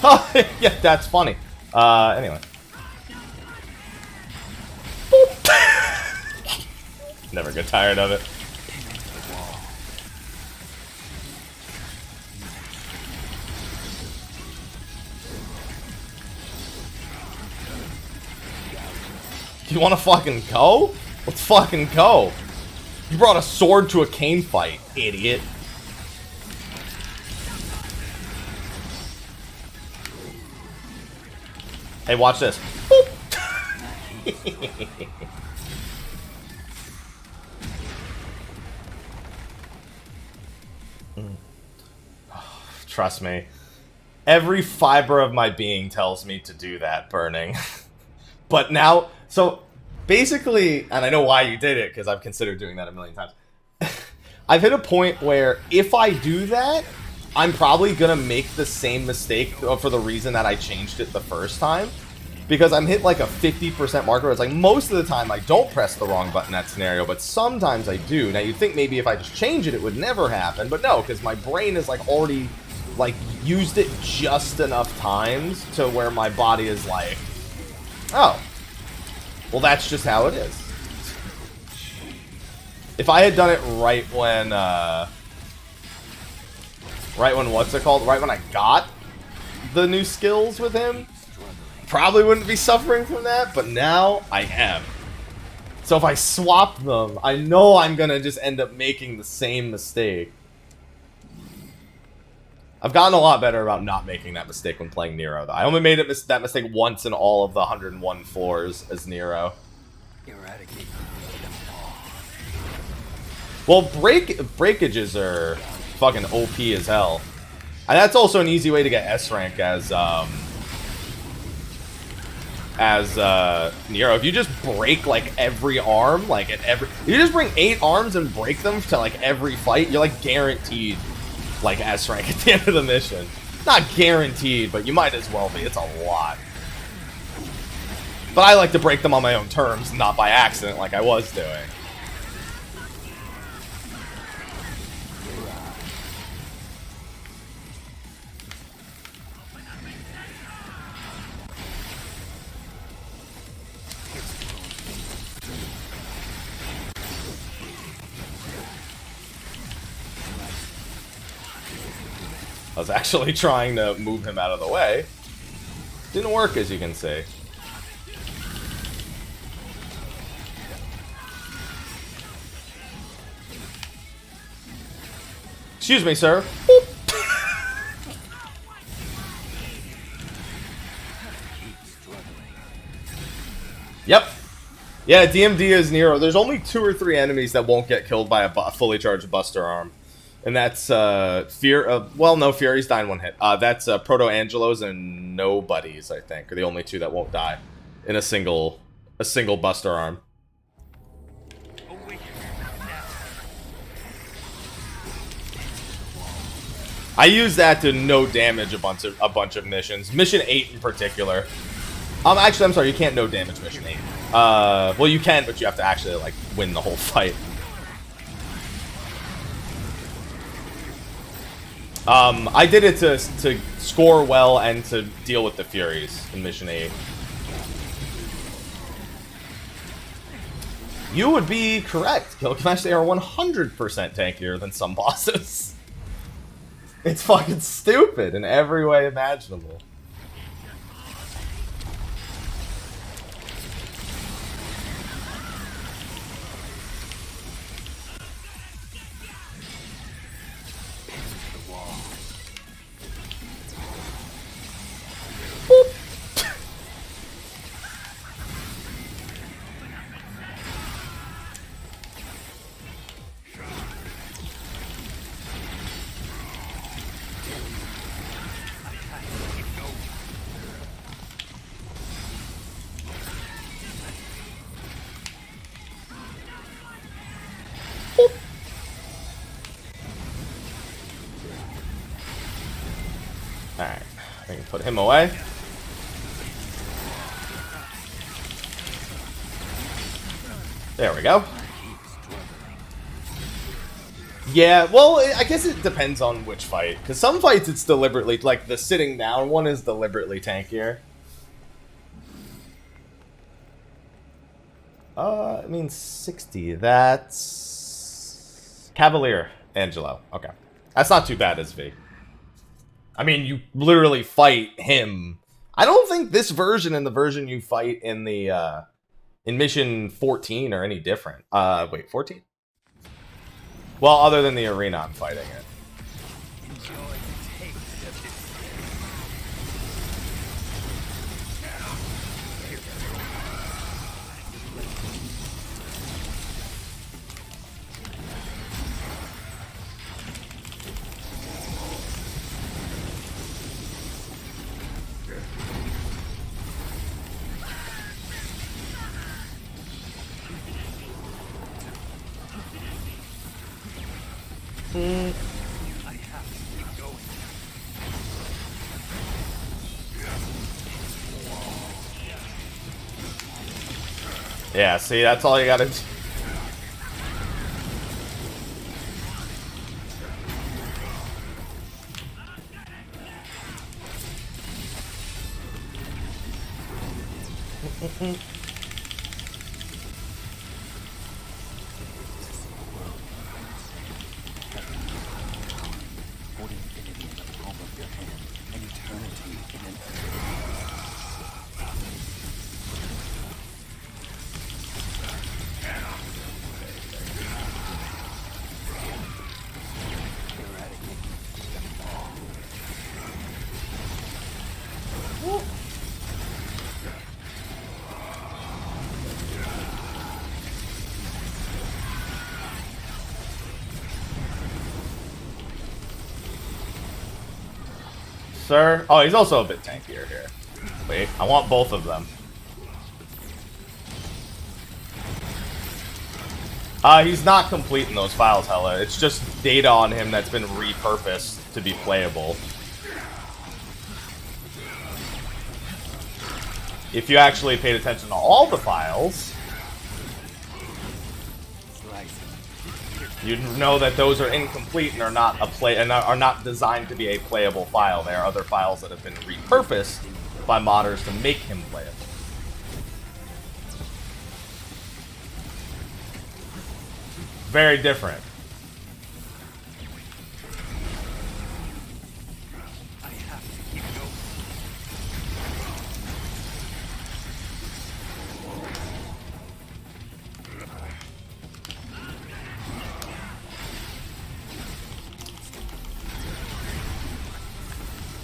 Oh, yeah, that's funny. Anyway. Never get tired of it. You wanna fucking go? Let's fucking go. You brought a sword to a cane fight, idiot. Hey, watch this. Trust me. Every fiber of my being tells me to do that, Burning. But now, so basically, and I know why you did it, because I've considered doing that a million times. I've hit a point where if I do that, I'm probably gonna make the same mistake for the reason that I changed it the first time. Because I'm hit like a 50% marker where it's like most of the time I don't press the wrong button in that scenario, but sometimes I do. Now you'd think maybe if I just change it, it would never happen, but no, because my brain is like already like used it just enough times to where my body is like, oh, well that's just how it is. If I had done it right when what's it called? Right when I got the new skills with him, probably wouldn't be suffering from that, but now I am. So if I swap them, I know I'm gonna just end up making the same mistake. I've gotten a lot better about not making that mistake when playing Nero, though. I only made that mistake once in all of the 101 floors as Nero. Well, breakages are fucking OP as hell. And that's also an easy way to get S rank as Nero. If you just break like every arm, like at every, you just bring 8 arms and break them to like every fight, you're like guaranteed like S rank at the end of the mission. Not guaranteed, but you might as well be. It's a lot. But I like to break them on my own terms, not by accident like I was doing. I was actually trying to move him out of the way. Didn't work, as you can see. Excuse me, sir. Boop. Yep. Yeah, DMD is Nero. There's only 2 or 3 enemies that won't get killed by a fully charged Buster Arm. And that's Fear. Well, no, Fury's dying 1 hit. That's Proto Angelos and Nobodies, I think, are the only 2 that won't die in a single Buster Arm. I use that to no damage a bunch of missions. Mission 8 in particular. Actually, I'm sorry, you can't no damage Mission 8. Well, you can, but you have to actually like win the whole fight. I did it to score well and to deal with the Furies in Mission 8. You would be correct. Gilgamesh, they are 100% tankier than some bosses. It's fucking stupid in every way imaginable. Alright, we can put him away. There we go. Yeah, well, I guess it depends on which fight. Because some fights it's deliberately, like the sitting down one is deliberately tankier. I mean 60, that's... Cavalier Angelo, okay. That's not too bad as V. I mean, you literally fight him. I don't think this version and the version you fight in the, in Mission 14 are any different. Wait, 14? Well, other than the arena, I'm fighting it. Yeah, see, that's all you gotta do. Sir? Oh, he's also a bit tankier here. Wait, I want both of them. He's not complete in those files, Hella. It's just data on him that's been repurposed to be playable. if you actually paid attention to all the files, you'd know that those are incomplete and are not are not designed to be a playable file. They are other files that have been repurposed by modders to make him playable. Very different.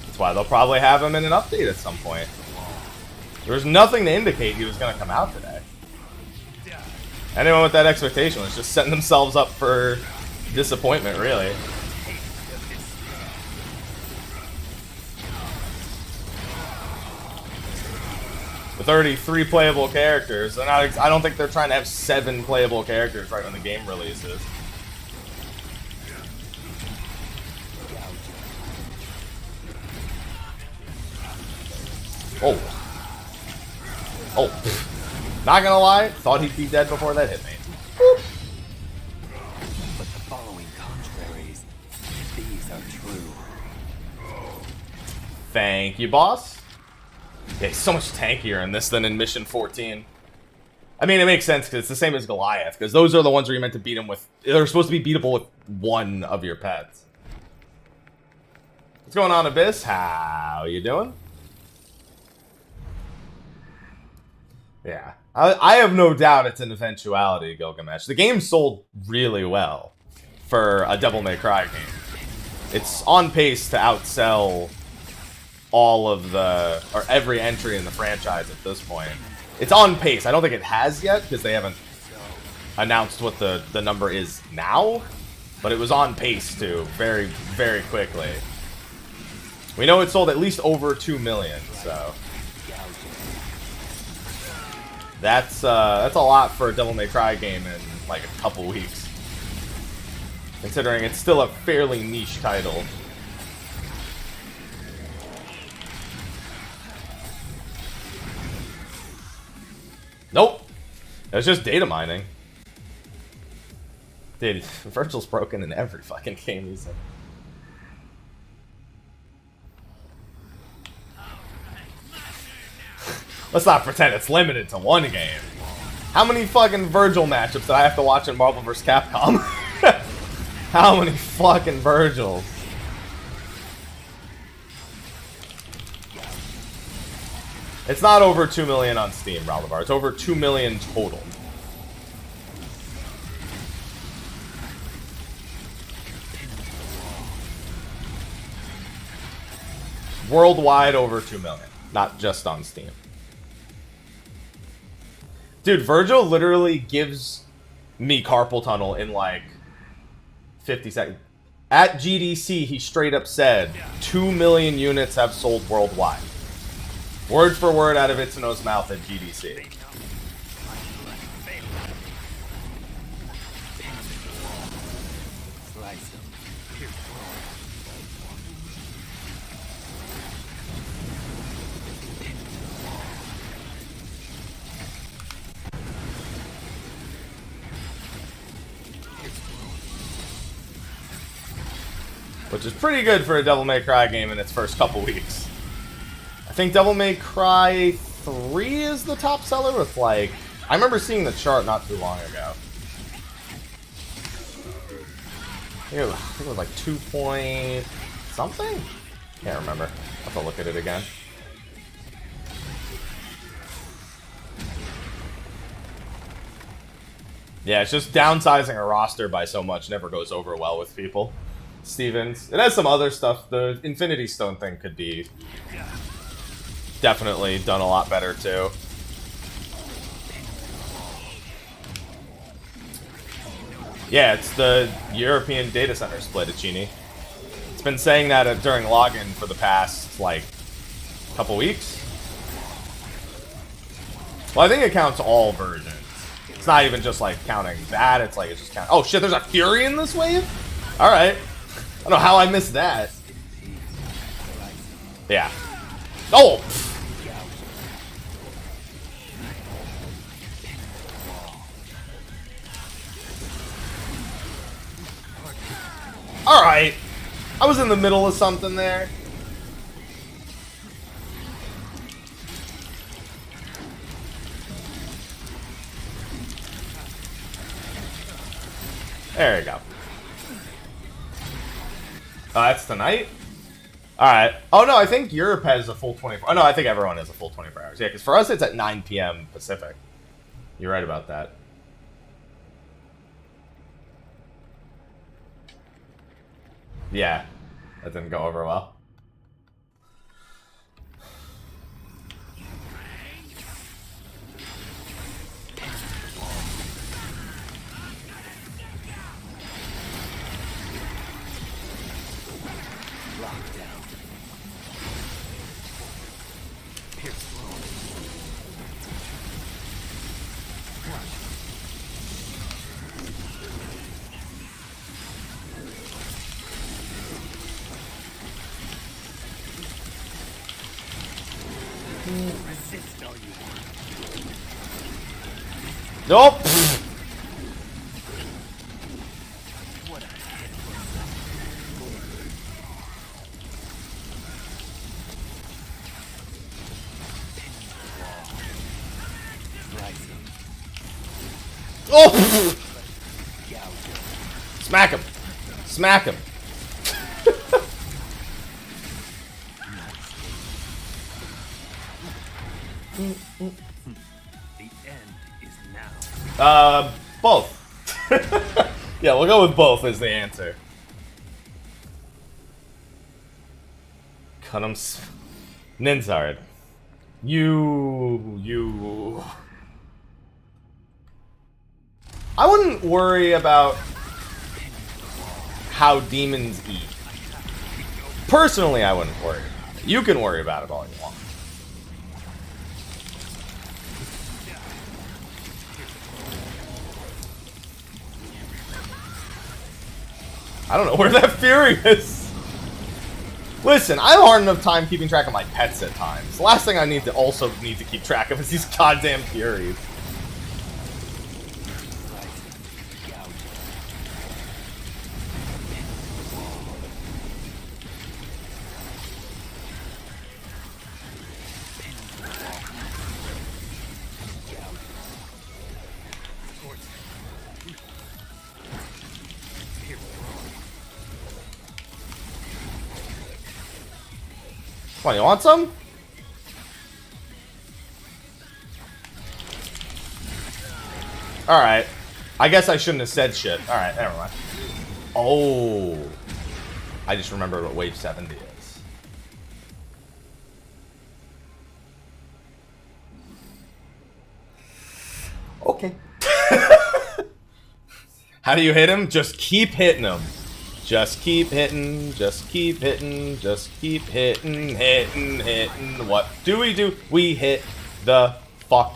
That's why they'll probably have him in an update at some point. There's nothing to indicate he was going to come out today. Anyone with that expectation was just setting themselves up for disappointment, really. With already 3 playable characters, I don't think they're trying to have 7 playable characters right when the game releases. Oh. Oh. Not gonna lie, thought he'd be dead before that hit me. Boop. But the following contraries, these are true. Thank you, boss. Yeah, he's so much tankier in this than in Mission 14. I mean, it makes sense because it's the same as Goliath, because those are the ones where you're meant to beat him with... They're supposed to be beatable with one of your pets. What's going on, Abyss? How you doing? Yeah. I have no doubt it's an eventuality, Gilgamesh. The game sold really well for a Devil May Cry game. It's on pace to outsell all of the, or every entry in the franchise at this point. It's on pace. I don't think it has yet, because they haven't announced what the number is now, but it was on pace to very, very quickly. We know it sold at least over 2 million, so... That's a lot for a Devil May Cry game in like a couple weeks. Considering it's still a fairly niche title. Nope. It was just data mining. Dude, Virgil's broken in every fucking game he's in. Let's not pretend it's limited to one game. How many fucking Virgil matchups did I have to watch in Marvel vs. Capcom? How many fucking Virgils? It's not over 2 million on Steam, Raldabar. It's over 2 million total. Worldwide, over 2 million. Not just on Steam. Dude, Virgil literally gives me carpal tunnel in like 50 seconds. At GDC, he straight up said 2 million units have sold worldwide. Word for word out of Itsuno's mouth at GDC. Which is pretty good for a Devil May Cry game in its first couple weeks. I think Devil May Cry 3 is the top seller with like... I remember seeing the chart not too long ago. I think it was like 2 point something? Can't remember. I'll have to look at it again. Yeah, it's just downsizing a roster by so much never goes over well with people. Stevens. It has some other stuff. The Infinity Stone thing could be definitely done a lot better too. Yeah, it's the European data center split at Genie. It's been saying that during login for the past, like, couple weeks. Well, I think it counts all versions. It's not even just, like, counting that. It's like, it's just counting... Oh, shit, there's a Fury in this wave? Alright. I don't know how I missed that. Yeah. Oh! I was in the middle of something there. There you go. Oh, that's tonight? Alright. Oh, no, I think Europe has a full 24... Oh, no, I think everyone has a full 24 hours. Yeah, because for us, it's at 9 p.m. Pacific. You're right about that. Yeah. That didn't go over well. Resist all you want. Nope. What a rising. Oh! Gouger. Smack him. Smack him. The end is now. Both. Yeah, we'll go with both as the answer. Cut him. Ninzard. You. I wouldn't worry about how demons eat. Personally, I wouldn't worry about it. You can worry about it all you want. I don't know where that Fury is. Listen, I have a hard enough time keeping track of my pets at times. The last thing I need to keep track of is these goddamn Furies. Come on, you want some? Alright. I guess I shouldn't have said shit. Alright, never mind. Oh. I just remembered what wave 70 is. Okay. How do you hit him? Just keep hitting him. Just keep hitting, just keep hitting, just keep hitting, hitting. What do? We hit the fuck.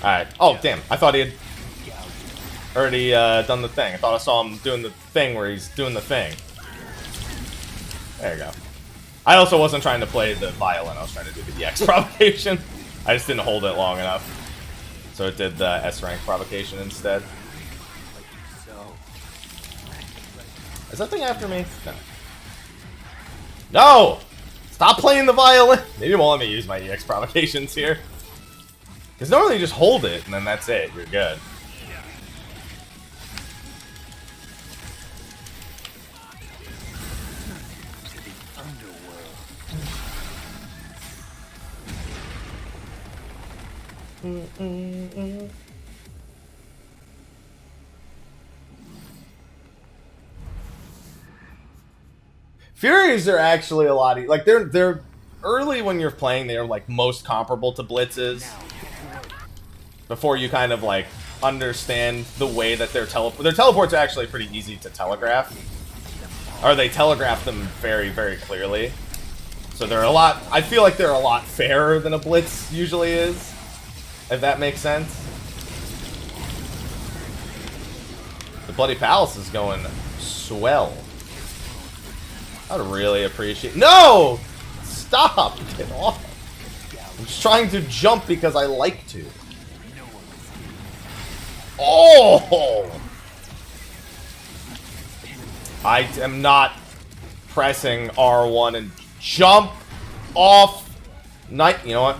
Alright. Oh, damn. I thought he had already done the thing. I thought I saw him doing the thing where he's doing the thing. There you go. I also wasn't trying to play the violin, I was trying to do the EX provocation. I just didn't hold it long enough. So it did the S rank provocation instead. Is that thing after me? No. No! Stop playing the violin! Maybe it won't let me use my EX provocations here. Because normally you just hold it, and then that's it. You're good. Furies are actually a lot like they're early when you're playing. They're like most comparable to blitzes before you kind of like understand the way that their teleports are actually pretty easy to telegraph, or they telegraph them very, very clearly. So they're a lot. I feel like they're a lot fairer than a blitz usually is, if that makes sense. The Bloody Palace is going swell. I would really appreciate... No! Stop! Get off! just trying to jump because I like to. Oh! I am not pressing R1 and jump off night. You know what?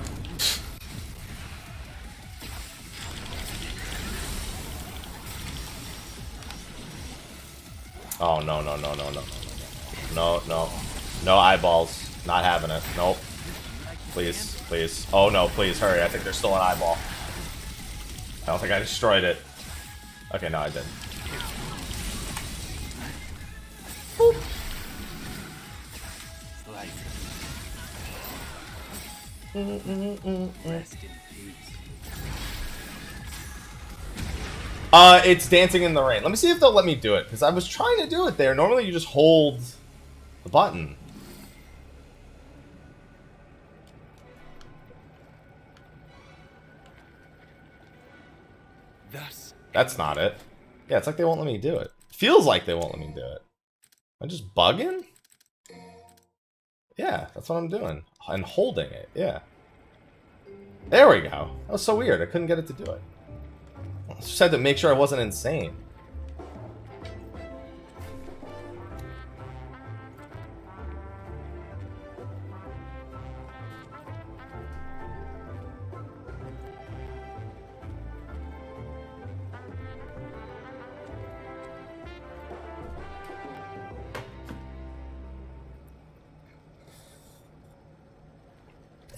Oh, no, no, no, no, no, no, no, no, no eyeballs. Not having it. Nope. Please, please. Oh, no, please, hurry. I think there's still an eyeball. I don't think I destroyed it. Okay, no, I didn't. Boop. Rest in peace. It's Dancing in the Rain. Let me see if they'll let me do it, because I was trying to do it there. Normally you just hold the button. Thus, That's not it. Yeah, it's like they won't let me do it. Feels like they won't let me do it. Am I just bugging? Yeah, that's what I'm doing. And holding it, yeah. There we go. That was so weird. I couldn't get it to do it. I just had to make sure I wasn't insane.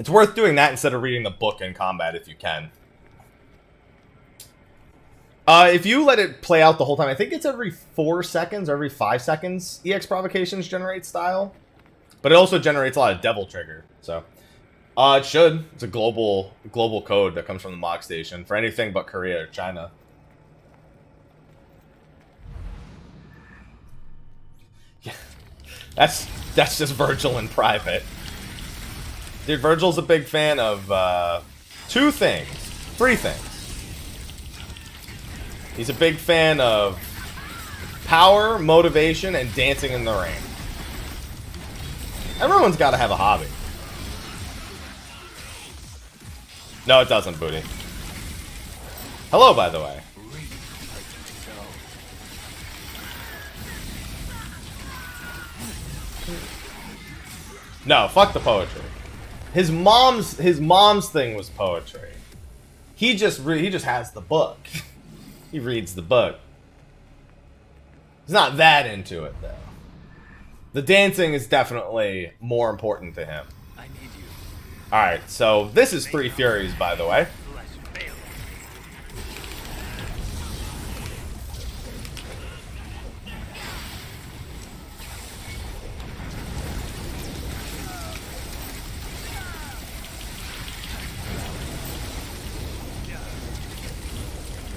It's worth doing that instead of reading the book in combat if you can. If you let it play out the whole time, I think it's every 4 seconds or every 5 seconds EX provocations generate style. But it also generates a lot of devil trigger, so. It should. It's a global code that comes from the MOG station for anything but Korea or China. Yeah, that's just Virgil in private. Dude, Virgil's a big fan of 3 things. He's a big fan of power, motivation, and dancing in the rain. Everyone's got to have a hobby. No, it doesn't, Booty. Hello, by the way. No, fuck the poetry. His mom's thing was poetry. He just has the book. He reads the book. He's not that into it though. The dancing is definitely more important to him. I need you. All right, so this is 3 Furies, by the way.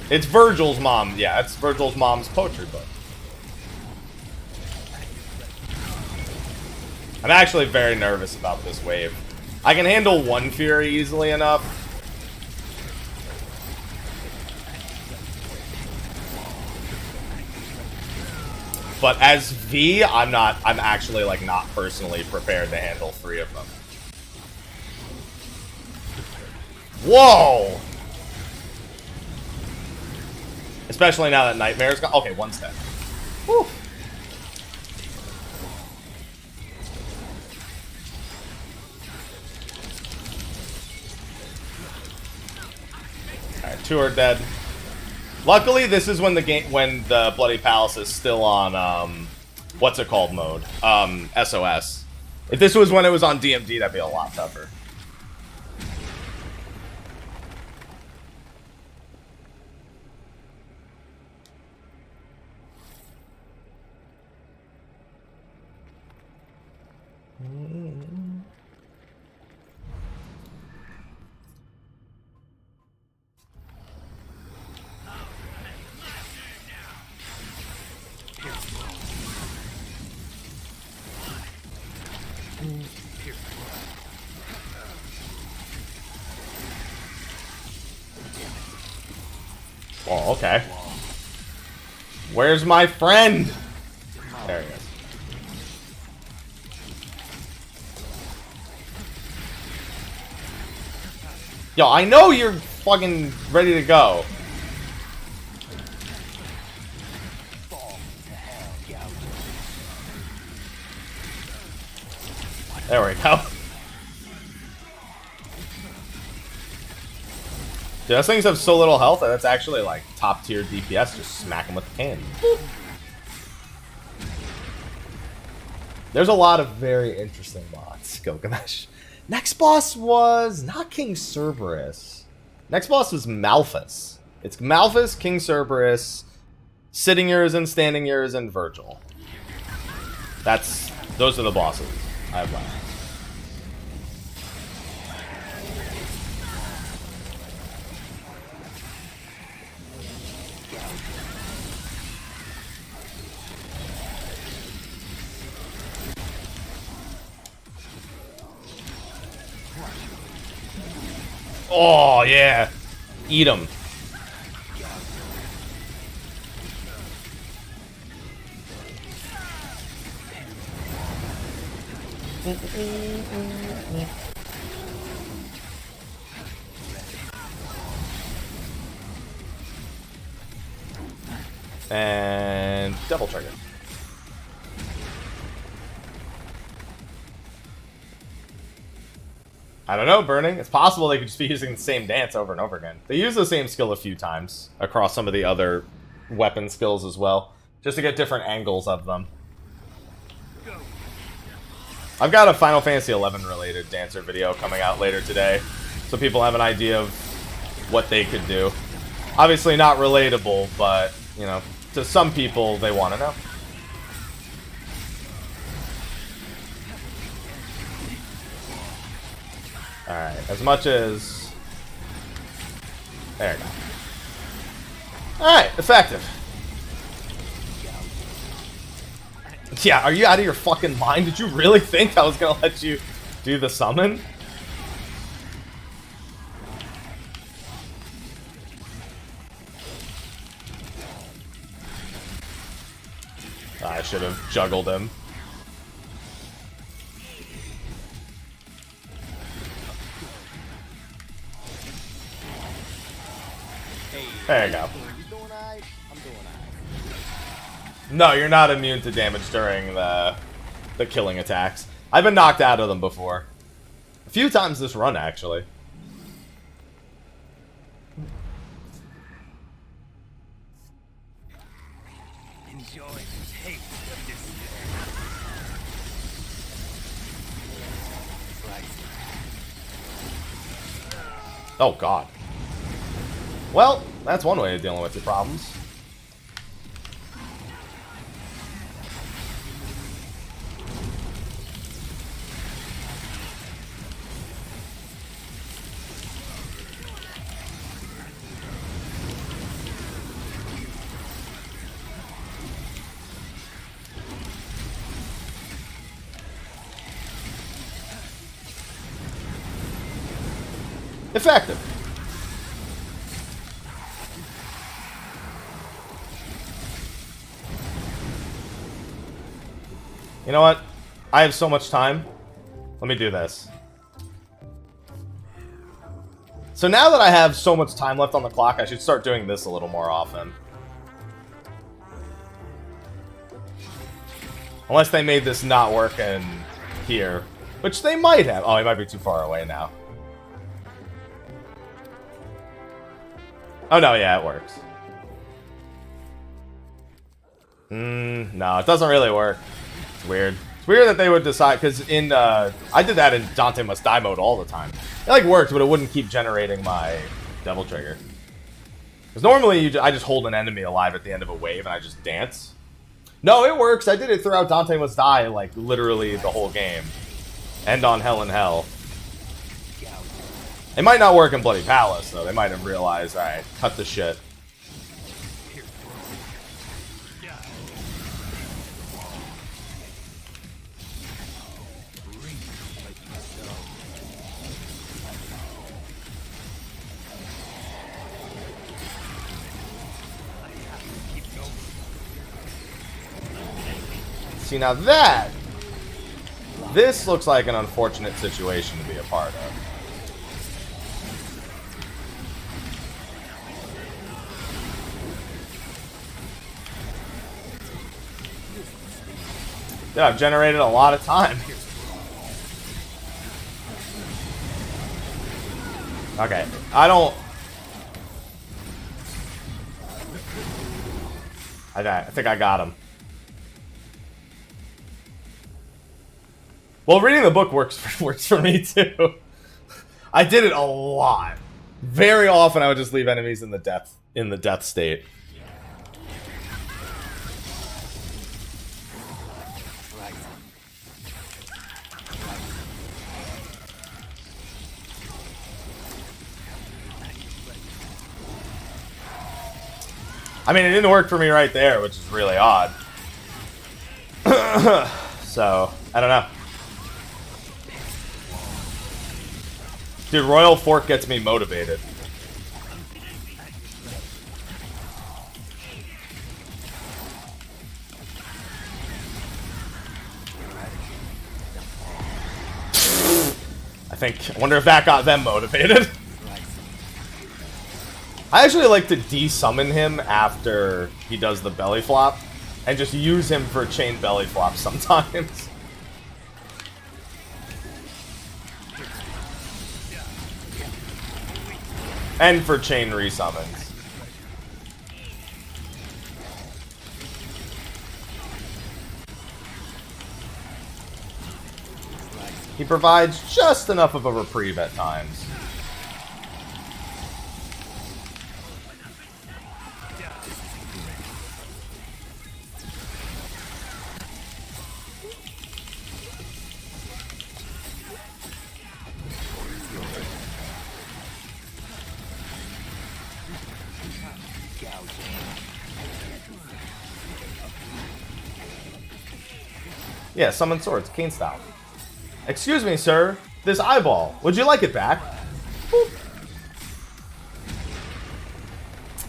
It's Virgil's mom. Yeah, it's Virgil's mom's poetry book. I'm actually very nervous about this wave. I can handle 1 Fury easily enough. But as V, I'm actually like not personally prepared to handle 3 of them. Whoa! Especially now that Nightmare's gone. Okay, 1 step. Whew. Alright, 2 are dead. Luckily, this is when the Bloody Palace is still on what's it called mode? SOS. If this was when it was on DMD, that'd be a lot tougher. Oh, okay. Where's my friend? There he is. Yo, I know you're fucking ready to go. There we go. Dude, those things have so little health that that's actually like top tier DPS. Just smack them with the cannon. There's a lot of very interesting mods, Gilgamesh. Next boss was not King Cerberus. Next boss was Malphus. It's Malphus, King Cerberus, Sitting Urizen, Standing Urizen, Virgil. Those are the bosses I have left. Oh, yeah. Eat them. And double trigger. I don't know, Burning. It's possible they could just be using the same dance over and over again. They use the same skill a few times across some of the other weapon skills as well, just to get different angles of them. I've got a Final Fantasy XI related dancer video coming out later today, so people have an idea of what they could do. Obviously not relatable, but, you know, to some people, they want to know. Alright, as much as... There we go. Alright, effective. Yeah, are you out of your fucking mind? Did you really think I was gonna let you do the summon? I should have juggled him. There you go. No, you're not immune to damage during the killing attacks. I've been knocked out of them before. A few times this run, actually. Enjoy the taste of this. Oh, God. Well, that's one way of dealing with your problems. Effective. You know what? I have so much time. Let me do this. So now that I have so much time left on the clock, I should start doing this a little more often. Unless they made this not work in here. Which they might have. Oh, he might be too far away now. Oh, no, yeah, it works. No, it doesn't really work. It's weird. It's weird that they would decide, because in, I did that in Dante Must Die mode all the time. It, like, worked, but it wouldn't keep generating my Devil Trigger. Because normally, I just hold an enemy alive at the end of a wave, and I just dance. No, it works. I did it throughout Dante Must Die, like, literally the whole game. And on Hell in Hell. It might not work in Bloody Palace, though. They might have realized, alright, cut the shit. See, now that... This looks like an unfortunate situation to be a part of. Yeah, I've generated a lot of time. Okay, I think I got him. Well, reading the book works for me too. I did it a lot. Very often I would just leave enemies in the death state. I mean, it didn't work for me right there, which is really odd. So, I don't know. Dude, Royal Fork gets me motivated. I wonder if that got them motivated. I actually like to de-summon him after he does the belly flop, and just use him for chain belly flops sometimes. And for chain resummons. He provides just enough of a reprieve at times. Yeah, summon swords, cane style. Excuse me, sir. This eyeball. Would you like it back? Boop.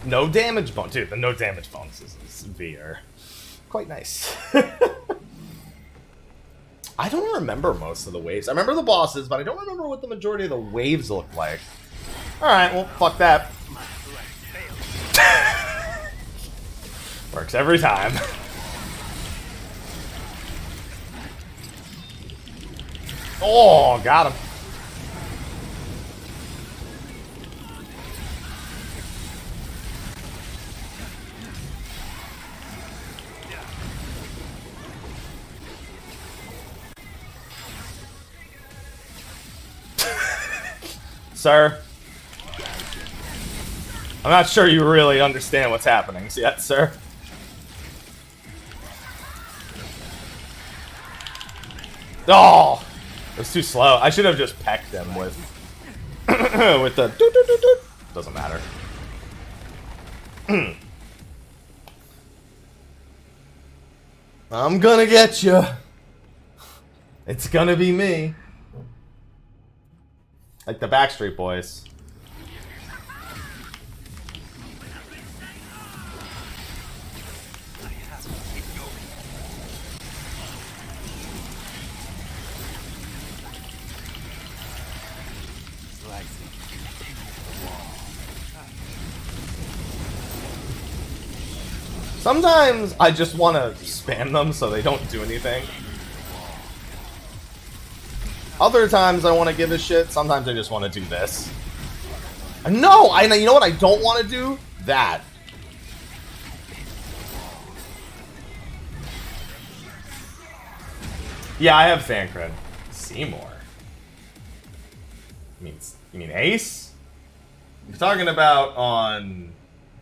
No damage bonus. Dude, the no damage bonuses is V are quite nice. I don't remember most of the waves. I remember the bosses, but I don't remember what the majority of the waves look like. Alright, well, fuck that. Works every time. Oh, got him. Sir, I'm not sure you really understand what's happening yet, sir. Oh! It was too slow. I should have just pecked him with with the doot, doot, doot, doot. Doesn't matter. I'm gonna get you. It's gonna be me. Like the Backstreet Boys. Sometimes I just want to spam them so they don't do anything. Other times I want to give a shit. Sometimes I just want to do this. No! You know what I don't want to do? That. Yeah, I have Thancred. Seymour. You mean Ace? You're talking about on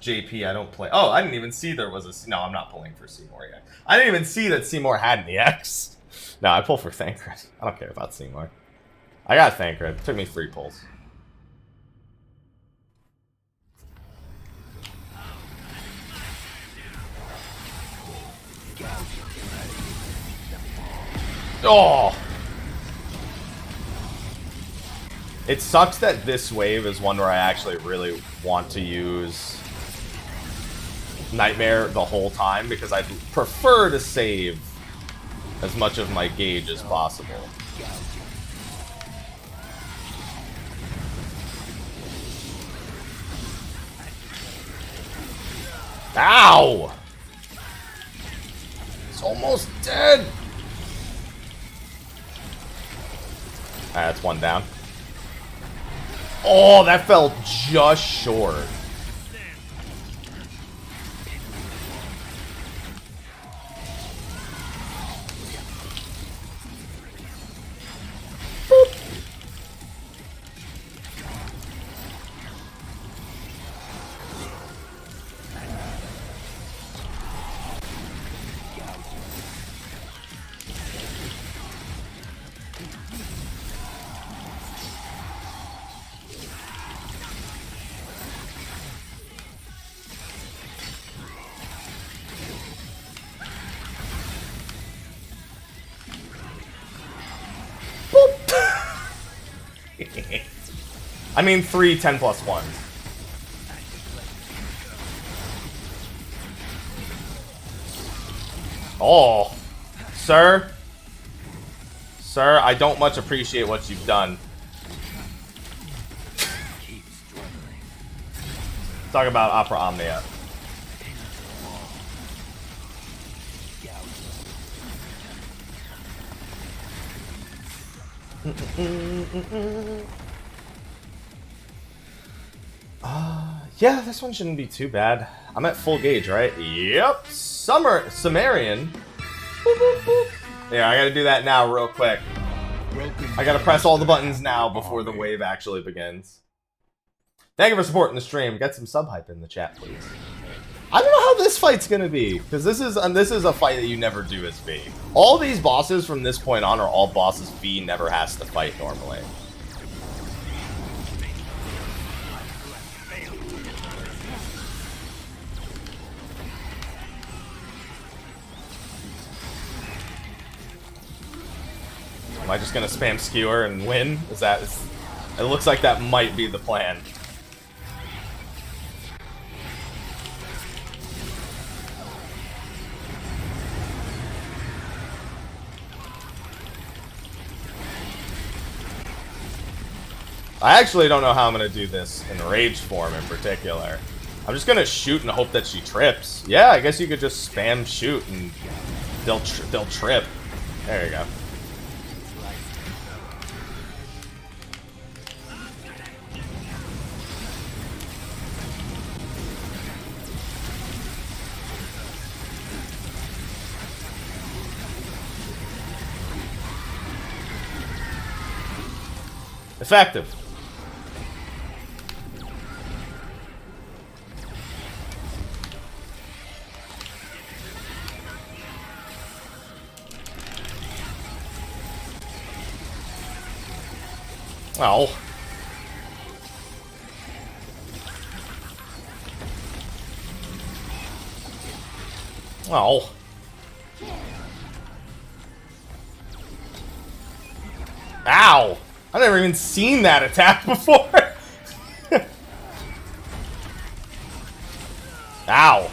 JP, I don't play. Oh, I didn't even see there was a... No, I'm not pulling for Seymour yet. I didn't even see that Seymour had an EX. No, I pull for Thancred. I don't care about Seymour. I got Thancred. It took me 3 pulls. Oh! It sucks that this wave is one where I actually really want to use Nightmare the whole time, because I'd prefer to save as much of my gauge as possible. Ow! It's almost dead! That's one down. Oh, that fell just short. I mean, 3 10+1s. Oh, sir. Sir, I don't much appreciate what you've done. Talk about Opera Omnia. Yeah, this one shouldn't be too bad. I'm at full gauge, right? Yep. Sumerian. Boop, boop, boop. Yeah, I gotta do that now real quick. I gotta press all the buttons now before the wave actually begins. Thank you for supporting the stream. Get some sub hype in the chat, please. I don't know how this fight's gonna be, because this is a fight that you never do as V. All these bosses from this point on are all bosses V never has to fight normally. Am I just gonna spam skewer and win? It looks like that might be the plan. I actually don't know how I'm gonna do this in rage form in particular. I'm just gonna shoot and hope that she trips. Yeah, I guess you could just spam shoot and they'll trip. There you go. Effective. Oh. Oh. Ow. I've never even seen that attack before. Ow.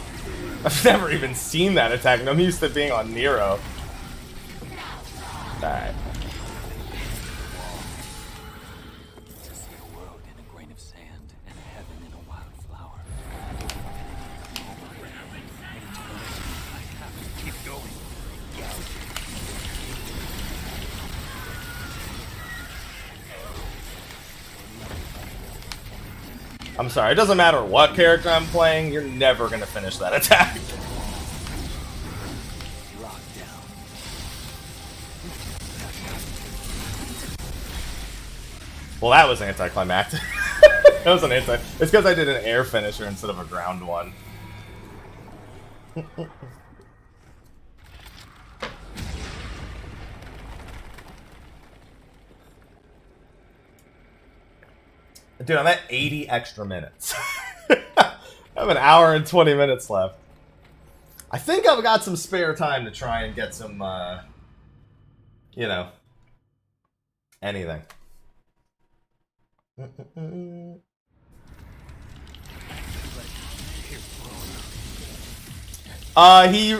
I've never even seen that attack. I'm used to being on Nero. Alright. I'm sorry, it doesn't matter what character I'm playing, you're never gonna finish that attack. Well, that was anticlimactic. That was an anti. It's because I did an air finisher instead of a ground one. Dude, I'm at 80 extra minutes. I have an hour and 20 minutes left. I think I've got some spare time to try and get some, you know, anything.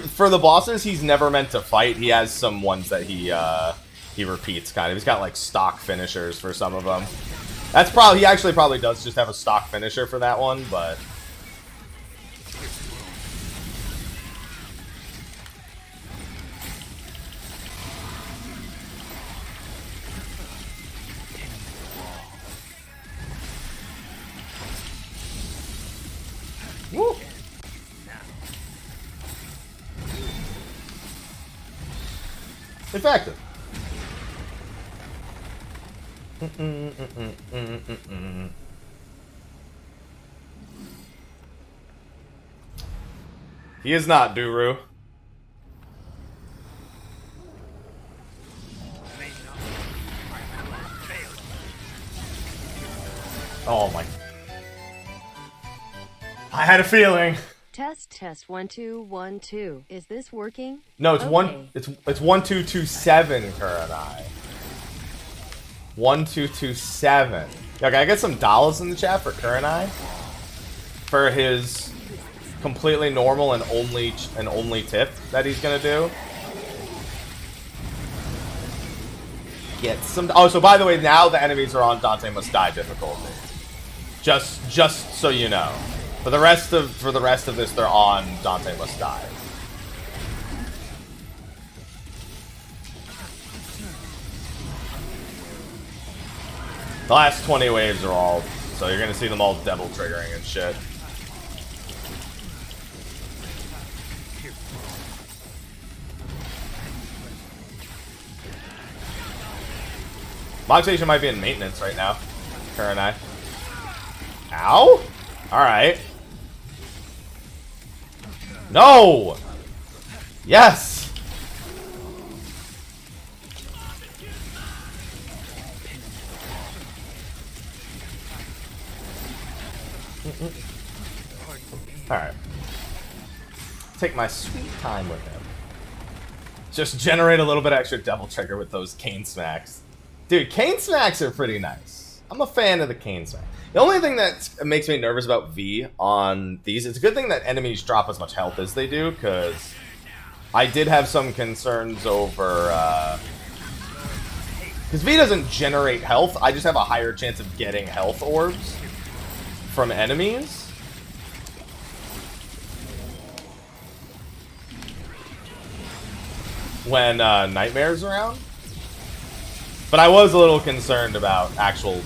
For the bosses, he's never meant to fight. He has some ones that he repeats, kind of. He's got, like, stock finishers for some of them. That's probably, he actually probably does just have a stock finisher for that one, but... Effective. He is not Duru. Oh my. I had a feeling. Test 1 2 1 2. Is this working? No, it's Okay. it's 1227 Kurenai. 1227. Okay, I get some dollars in the chat for Kurenai for his completely normal and only tip that he's gonna do. Get some. Oh, so by the way, now the enemies are on Dante Must Die difficulty. Just so you know. For the rest of this, they're on Dante Must Die. The last 20 waves are all, so you're gonna see them all devil triggering and shit. Log Station might be in maintenance right now. Kurenai. Ow! Alright. No! Yes! Alright. Take my sweet time with him. Just generate a little bit extra double trigger with those cane smacks. Dude, cane smacks are pretty nice. I'm a fan of the cane smack. The only thing that makes me nervous about V on these, it's a good thing that enemies drop as much health as they do, because I did have some concerns over, because V doesn't generate health, I just have a higher chance of getting health orbs from enemies. When Nightmare's around. But I was a little concerned about actual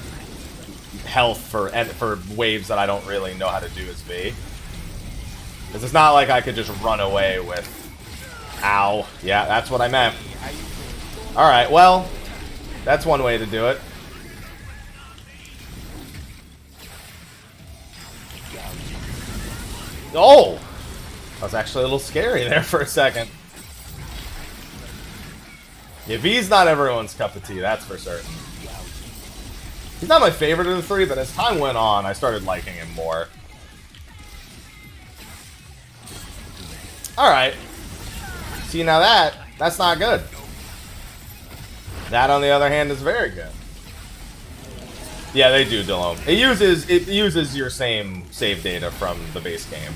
health for waves that I don't really know how to do as V. Because it's not like I could just run away with... Ow. Yeah, that's what I meant. Alright, well, that's one way to do it. Oh! That was actually a little scary there for a second. Yeah, V's not everyone's cup of tea, that's for certain. He's not my favorite of the three, but as time went on, I started liking him more. Alright. See, now that's not good. That, on the other hand, is very good. Yeah, they do, Delome. It uses your same save data from the base game.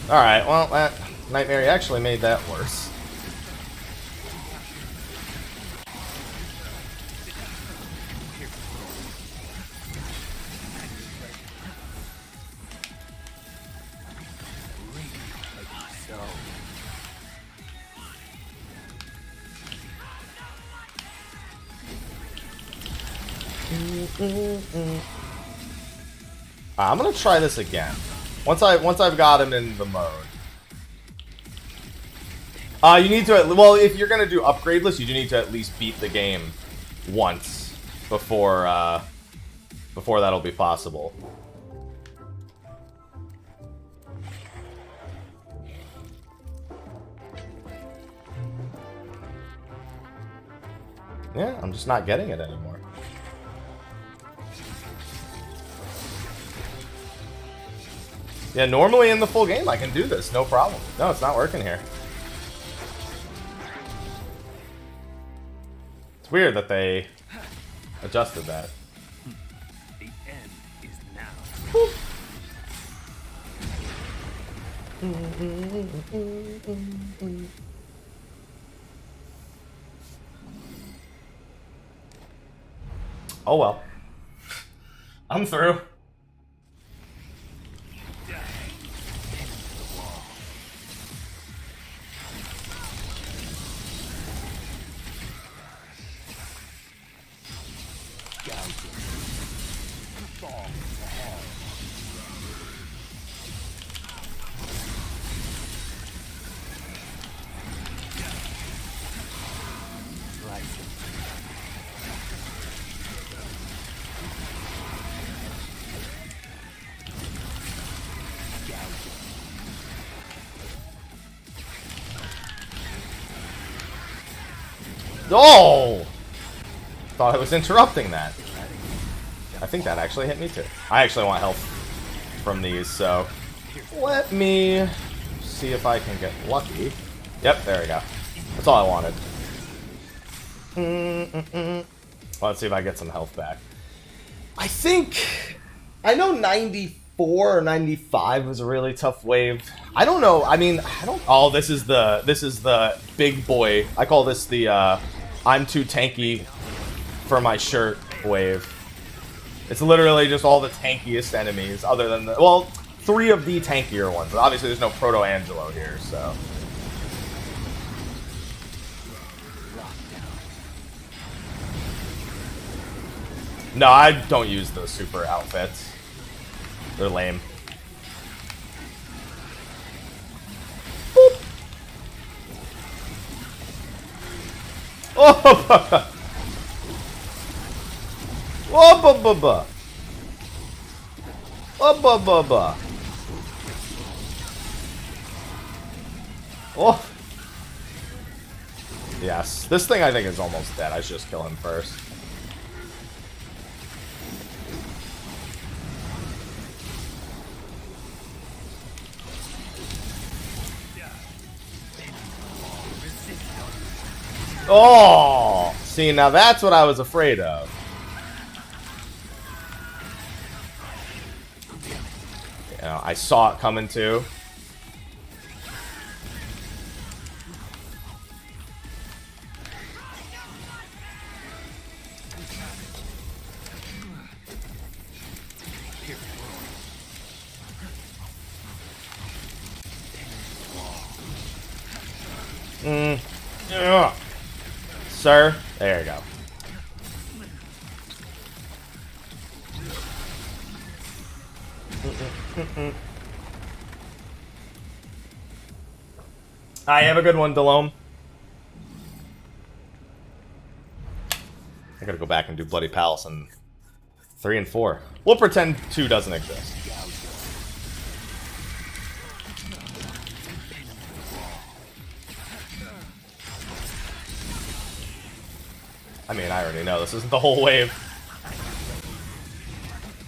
Alright, well, that Nightmare actually made that worse. I'm gonna try this again. Once I've got him in the mode. You need to, well, if you're gonna do upgradeless, you do need to at least beat the game once before that'll be possible. Yeah, I'm just not getting it anymore. Yeah, normally in the full game I can do this, no problem. No, it's not working here. It's weird that they adjusted that. The end is now. Oh well. I'm through. Oh! Thought I was interrupting that. I think that actually hit me too. I actually want health from these, so let me see if I can get lucky. Yep, there we go. That's all I wanted. Well, let's see if I get some health back. I know 94 or 95 was a really tough wave. I don't know. I mean, I don't. Oh, this is the big boy. I call this the I'm too tanky for my shirt wave. It's literally just all the tankiest enemies, other than the, well, 3 of the tankier ones. But obviously, there's no Proto Angelo here, so. No, I don't use the super outfits. They're lame. Boop. Oh, oh, ba ba ba. Oh, ba ba ba. Oh. Yes, this thing I think is almost dead. I should just kill him first. Oh! See, now that's what I was afraid of. You know, I saw it coming too. Ugh. Sir, there you go. I have a good one, Delome. I gotta go back and do Bloody Palace in 3 and 4. We'll pretend 2 doesn't exist. I mean, I already know this isn't the whole wave.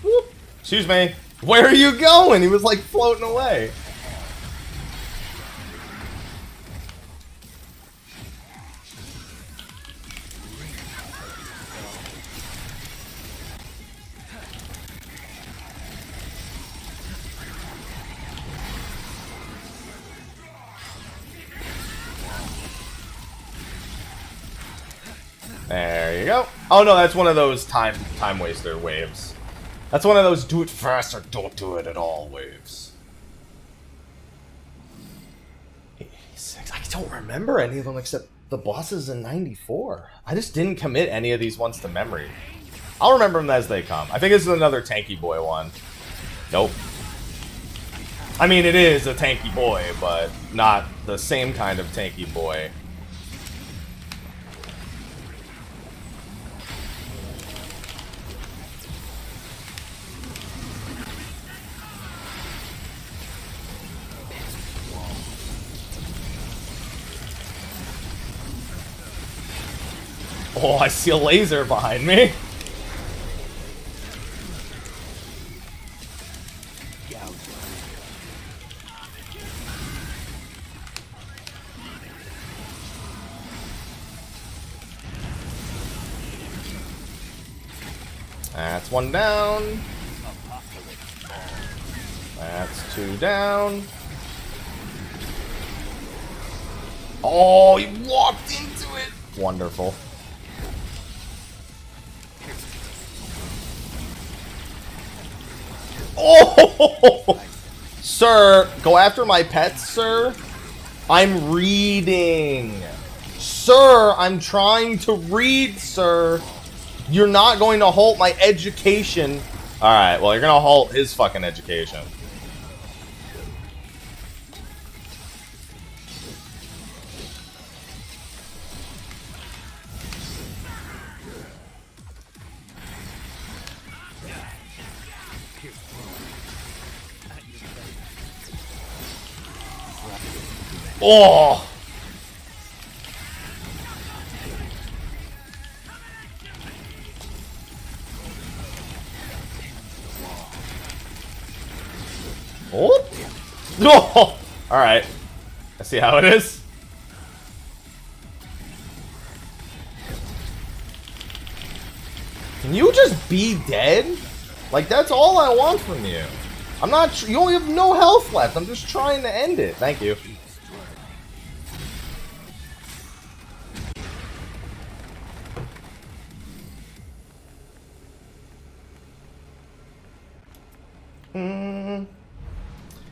Whoop. Excuse me. Where are you going? He was like floating away. There you go. Oh no, that's one of those time waster waves. That's one of those do it fast or don't do it at all waves. 86. I don't remember any of them except the bosses in 94. I just didn't commit any of these ones to memory. I'll remember them as they come. I think this is another tanky boy one. Nope. I mean, it is a tanky boy, but not the same kind of tanky boy. Oh, I see a laser behind me. That's 1 down. That's 2 down. Oh, he walked into it. Wonderful. Oh! Sir, go after my pets, sir. I'm reading. Sir, I'm trying to read, sir. You're not going to halt my education. Alright, well, you're going to halt his fucking education. Oh! Oh! Oh! Alright. I see how it is. Can you just be dead? Like, that's all I want from you. I'm not... You only have no health left. I'm just trying to end it. Thank you.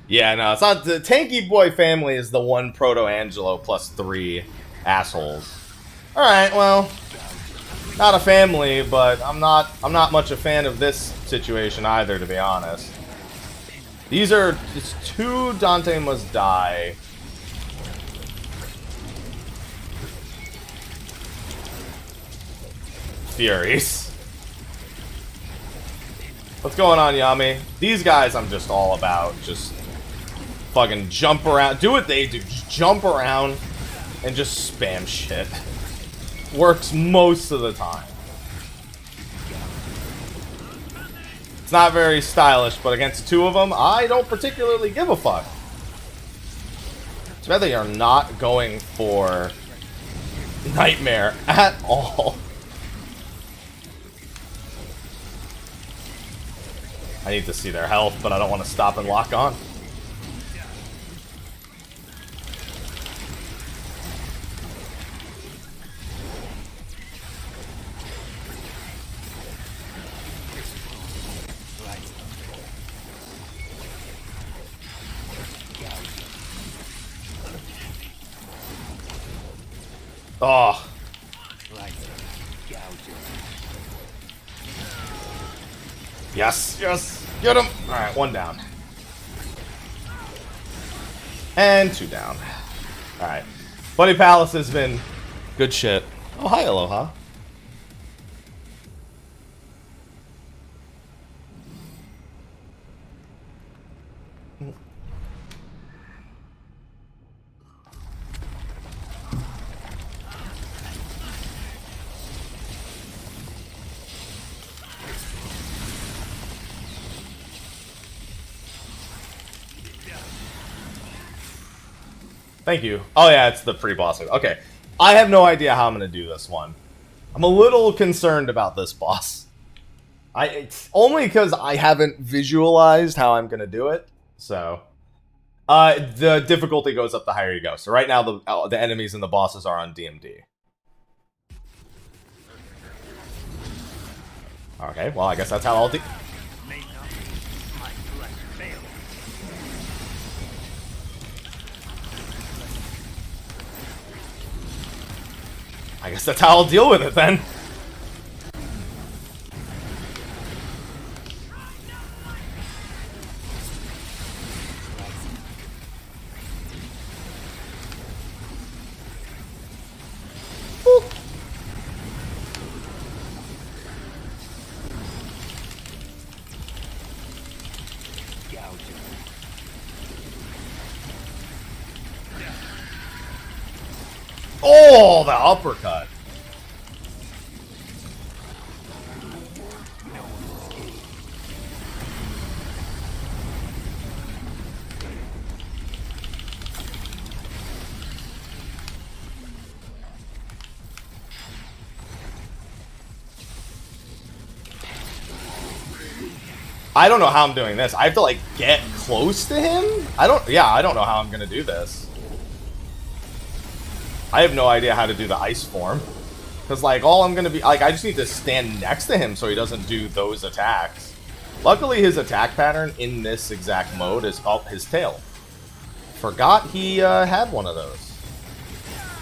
Yeah, no, it's not... The Tanky Boy family is the one Proto-Angelo plus 3 assholes. Alright, well... Not a family, but I'm not much a fan of this situation either, to be honest. These are... It's 2 Dante Must Die. Furies. What's going on, Yami? These guys I'm just all about. Just fucking jump around. Do what they do. Just jump around and just spam shit. Works most of the time. It's not very stylish, but against 2 of them, I don't particularly give a fuck. It's bad they are not going for Nightmare at all. I need to see their health, but I don't want to stop and lock on. Oh. Yes, yes, get him. All right, 1 down. And 2 down. All right. Buddy Palace has been good shit. Oh, hi, Aloha. Thank you. Oh yeah, it's the pre-boss. Okay. I have no idea how I'm going to do this one. I'm a little concerned about this boss. It's only because I haven't visualized how I'm going to do it. So, the difficulty goes up the higher you go. So right now, the enemies and the bosses are on DMD. Okay, well, I guess that's how I'll do... I guess that's how I'll deal with it then. Ooh. Oh, the uppercut. I don't know how I'm doing this. I have to, like, get close to him? I don't know how I'm gonna do this. I have no idea how to do the ice form. Because, like, all I'm gonna be... Like, I just need to stand next to him so he doesn't do those attacks. Luckily, his attack pattern in this exact mode is up his tail. Forgot he had one of those.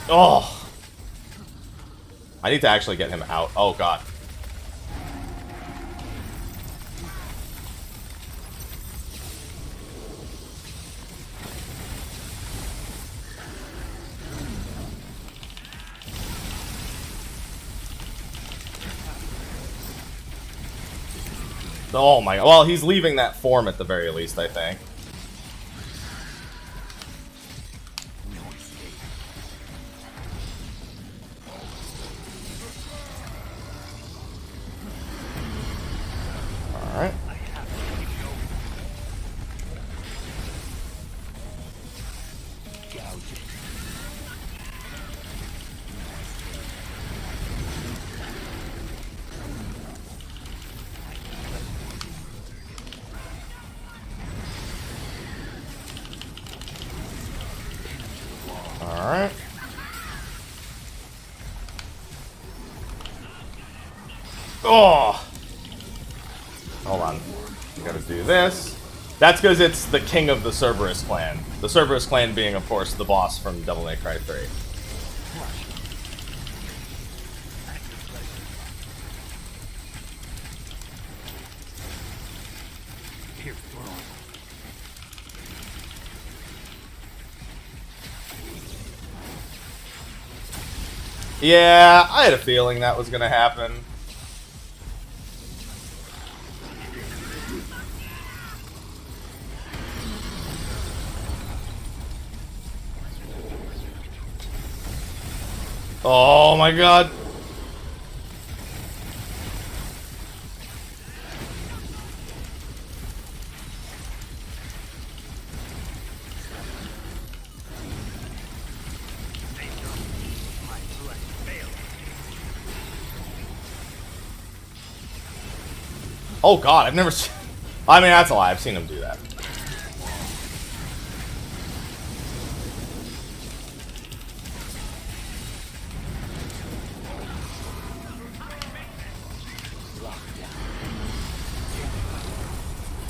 Oh! I need to actually get him out. Oh, God. Oh my god. Well, he's leaving that form at the very least, I think. Alright. Hold on. We gotta do this. That's because it's the king of the Cerberus clan. The Cerberus clan being, of course, the boss from Devil May Cry 3. Here, we're on. Yeah, I had a feeling that was gonna happen. Oh my god. Oh god, I've never seen... I mean, that's a lie. I've seen him do that.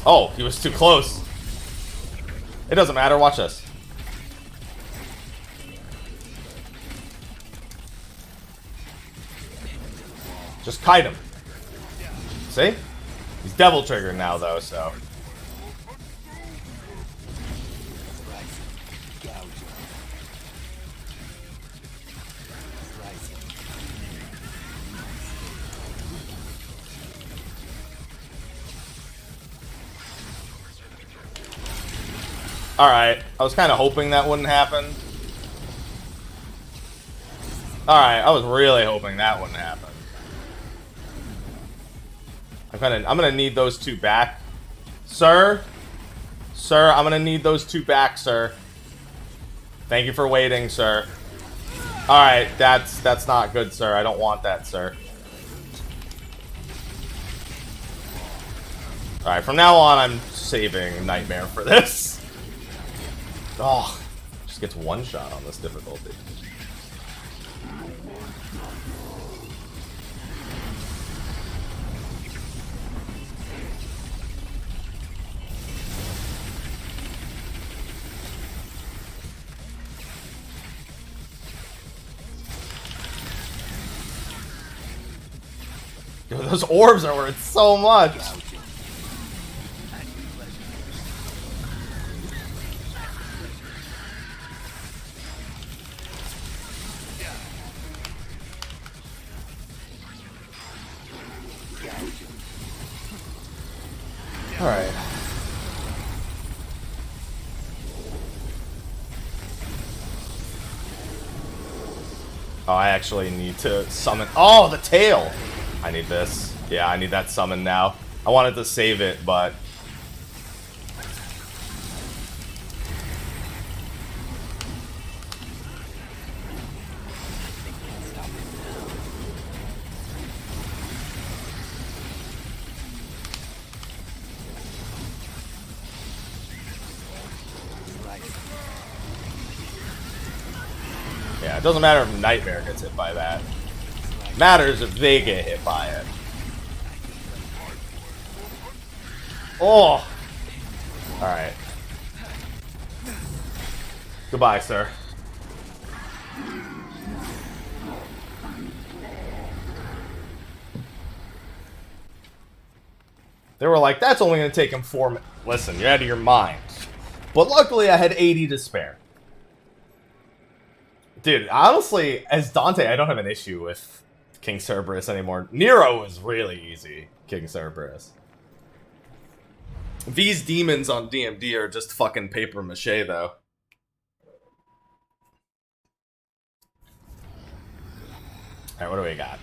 Oh, he was too close. It doesn't matter. Watch this. Just kite him. See? He's devil triggered now, though, so. Alright, I was kind of hoping that wouldn't happen. Alright, I was really hoping that wouldn't happen. I'm gonna need those two back. Sir? Sir, I'm gonna need those two back, sir. Thank you for waiting, sir. Alright, that's not good, sir. I don't want that, sir. Alright, from now on, I'm saving Nightmare for this. Oh, just gets one shot on this difficulty. Dude, those orbs are worth so much. Alright. Oh, I actually need to summon... Oh, the tail! I need this. Yeah, I need that summon now. I wanted to save it, but... Yeah, it doesn't matter if Nightmare gets hit by that. It matters if they get hit by it. Oh! Alright. Goodbye, sir. They were like, that's only going to take him 4 minutes. Listen, you're out of your mind. But luckily, I had 80 to spare. Dude, honestly, as Dante, I don't have an issue with King Cerberus anymore. Nero is really easy, King Cerberus. These demons on DMD are just fucking paper mache, though. Alright, what do we got?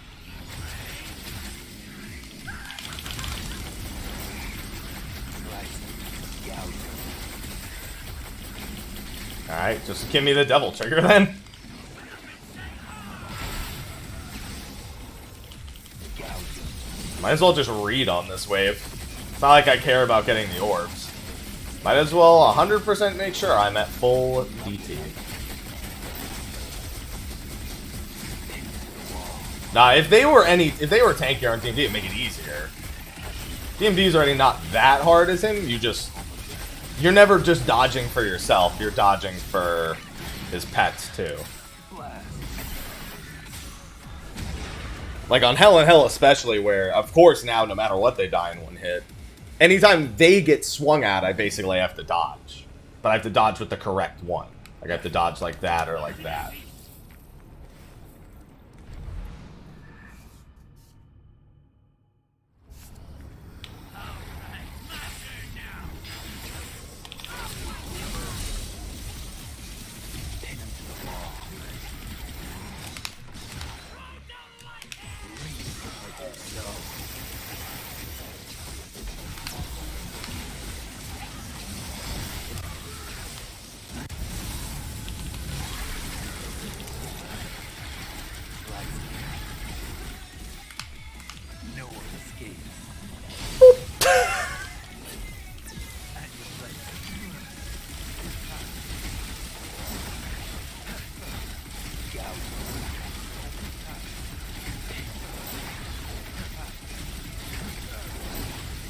Alright, just give me the devil trigger then. Might as well just read on this wave. It's not like I care about getting the orbs. Might as well 100% make sure I'm at full DT. Nah, if they were tankier on DMD, it'd make it easier. DMD is already not that hard as him. You're never just dodging for yourself. You're dodging for his pets too. Like on Hell in Hell especially, where of course now no matter what they die in one hit. Anytime they get swung at, I basically have to dodge. But I have to dodge with the correct one. Like I have to dodge like that or like that. No one escapes.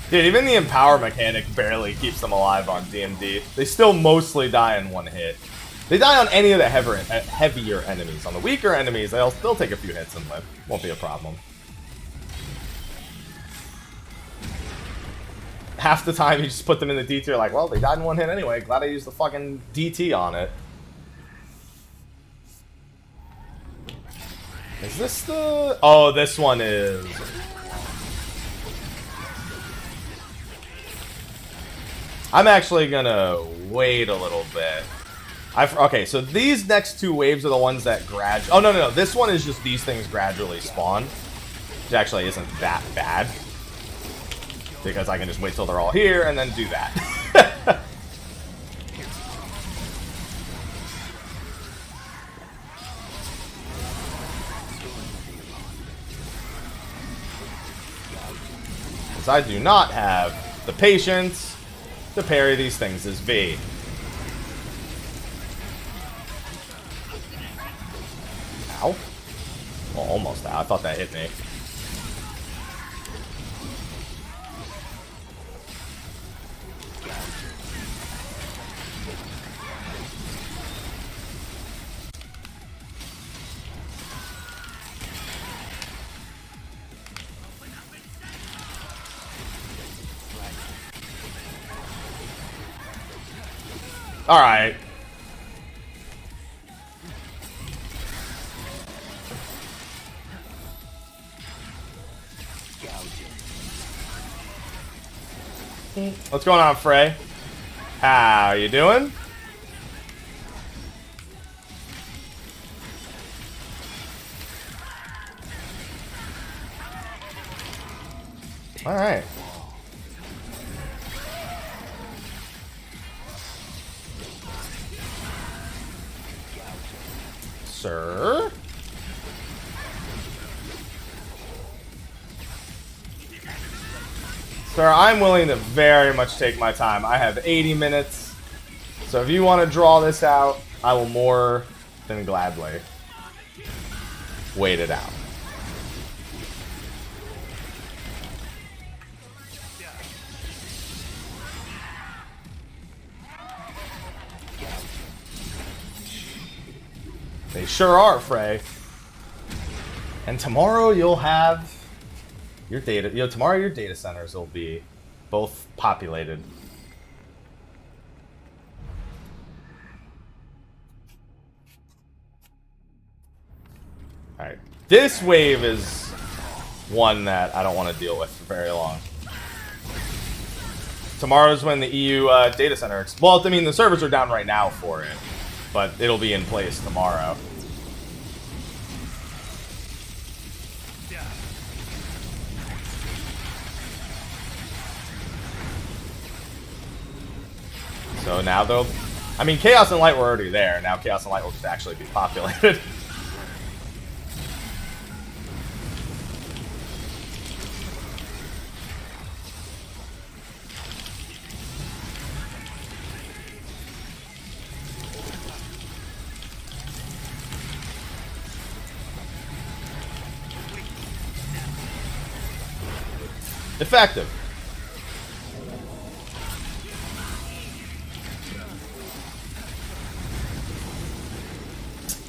Dude, even the empower mechanic barely keeps them alive on DMD. They still mostly die in one hit. They die on any of the heavier enemies. On the weaker enemies, they'll still take a few hits and live. Won't be a problem. Half the time, you just put them in the D tier like, well, they died in one hit anyway. Glad I used the fucking DT on it. Is this the... Oh, this one is... I'm actually gonna wait a little bit. Okay, so these next two waves are the ones that Oh, no. This one is just these things gradually spawn. Which actually isn't that bad. Because I can just wait till they're all here and then do that. Because I do not have the patience to parry these things as V. Ow. Well, almost out. I thought that hit me. All right. What's going on, Frey? How you doing? All right. Sir? Sir, I'm willing to very much take my time. I have 80 minutes. So if you want to draw this out, I will more than gladly wait it out. They sure are, Frey. And tomorrow you'll have your data. Tomorrow your data centers will be both populated. All right, this wave is one that I don't want to deal with for very long. Tomorrow's when the EU data center. Well, I mean the servers are down right now for it, but it'll be in place tomorrow. So now they'll... I mean, Chaos and Light were already there. Now Chaos and Light will just actually be populated. Effective.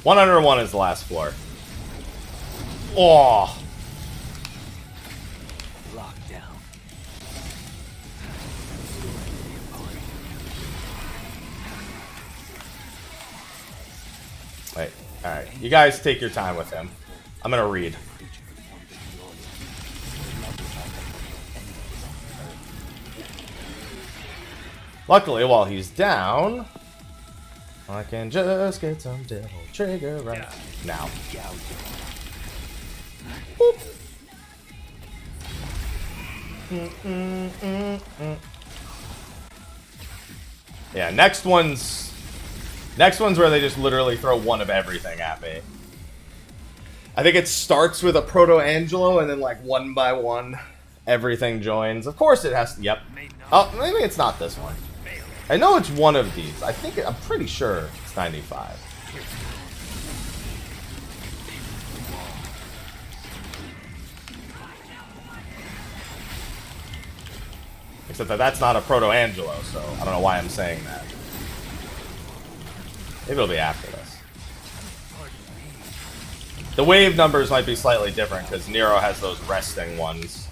101 is the last floor. Oh. Lockdown. Wait. Alright. You guys take your time with him. I'm gonna read. Luckily, while he's down, I can just get some devil trigger right now. Boop. Yeah, next one's where they just literally throw one of everything at me. I think it starts with a Proto Angelo, and then like one by one, everything joins. Of course, it has to. Yep. Oh, maybe it's not this one. I know it's one of these. I'm pretty sure it's 95. Except that that's not a Proto Angelo, so I don't know why I'm saying that. Maybe it'll be after this. The wave numbers might be slightly different because Nero has those resting ones.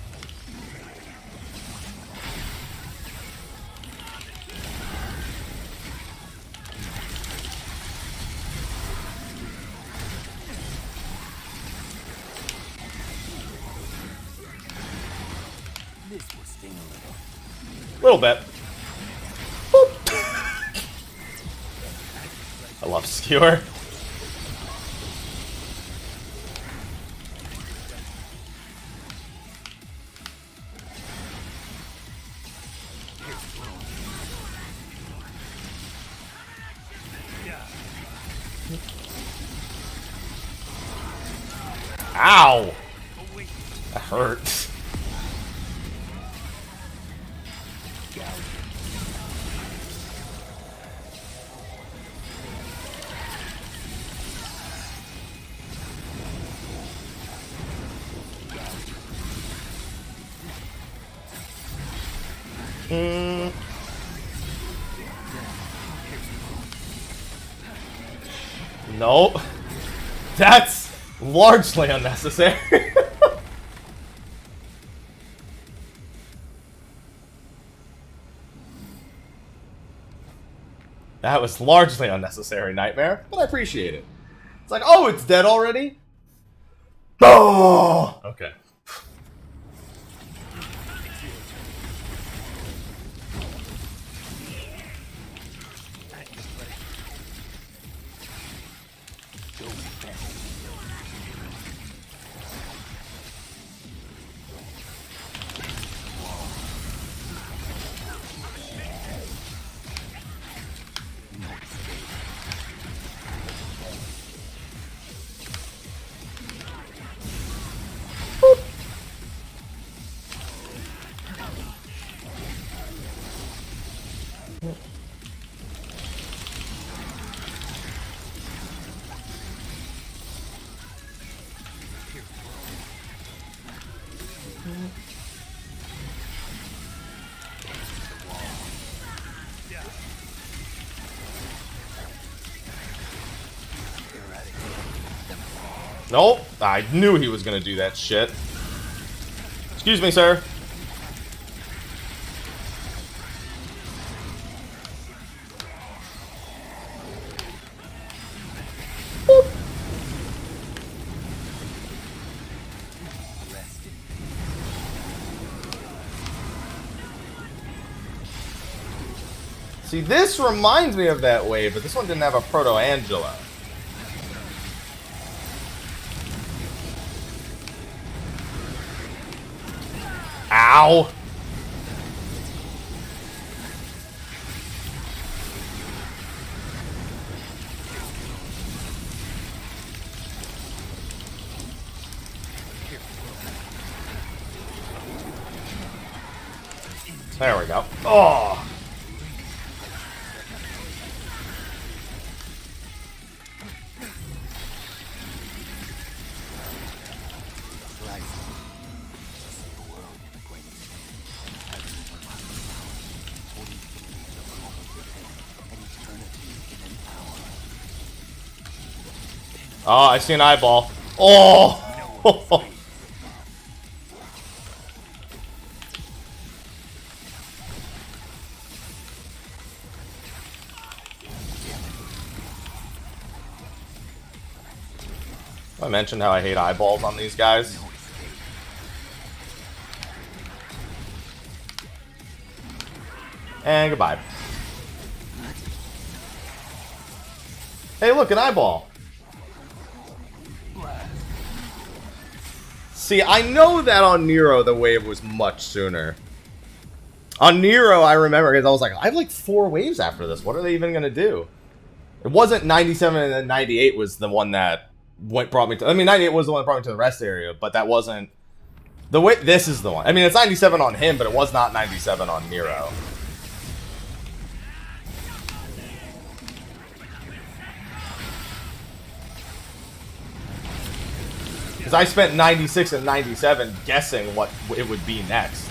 This will sting a little. Little bit. Boop. I love Skewer. Ow! That hurt. Nope. That's largely unnecessary. That was largely unnecessary, Nightmare, but I appreciate it. It's like, oh, it's dead already? Oh! Okay. Nope. I knew he was gonna do that shit. Excuse me, sir. Boop. See, this reminds me of that wave, but this one didn't have a Proto-Angela. Ow! There we go. Oh! Oh, I see an eyeball. Oh! I mentioned how I hate eyeballs on these guys. And goodbye. Hey, look, an eyeball. See, I know that on Nero the wave was much sooner. On Nero, I remember, because I was like, I have like 4 waves after this. What are they even going to do? It wasn't 97 and then 98 was the one that brought me to... I mean, 98 was the one that brought me to the rest area, but that wasn't... The way... This is the one. I mean, it's 97 on him, but it was not 97 on Nero. Because I spent 96 and 97 guessing what it would be next.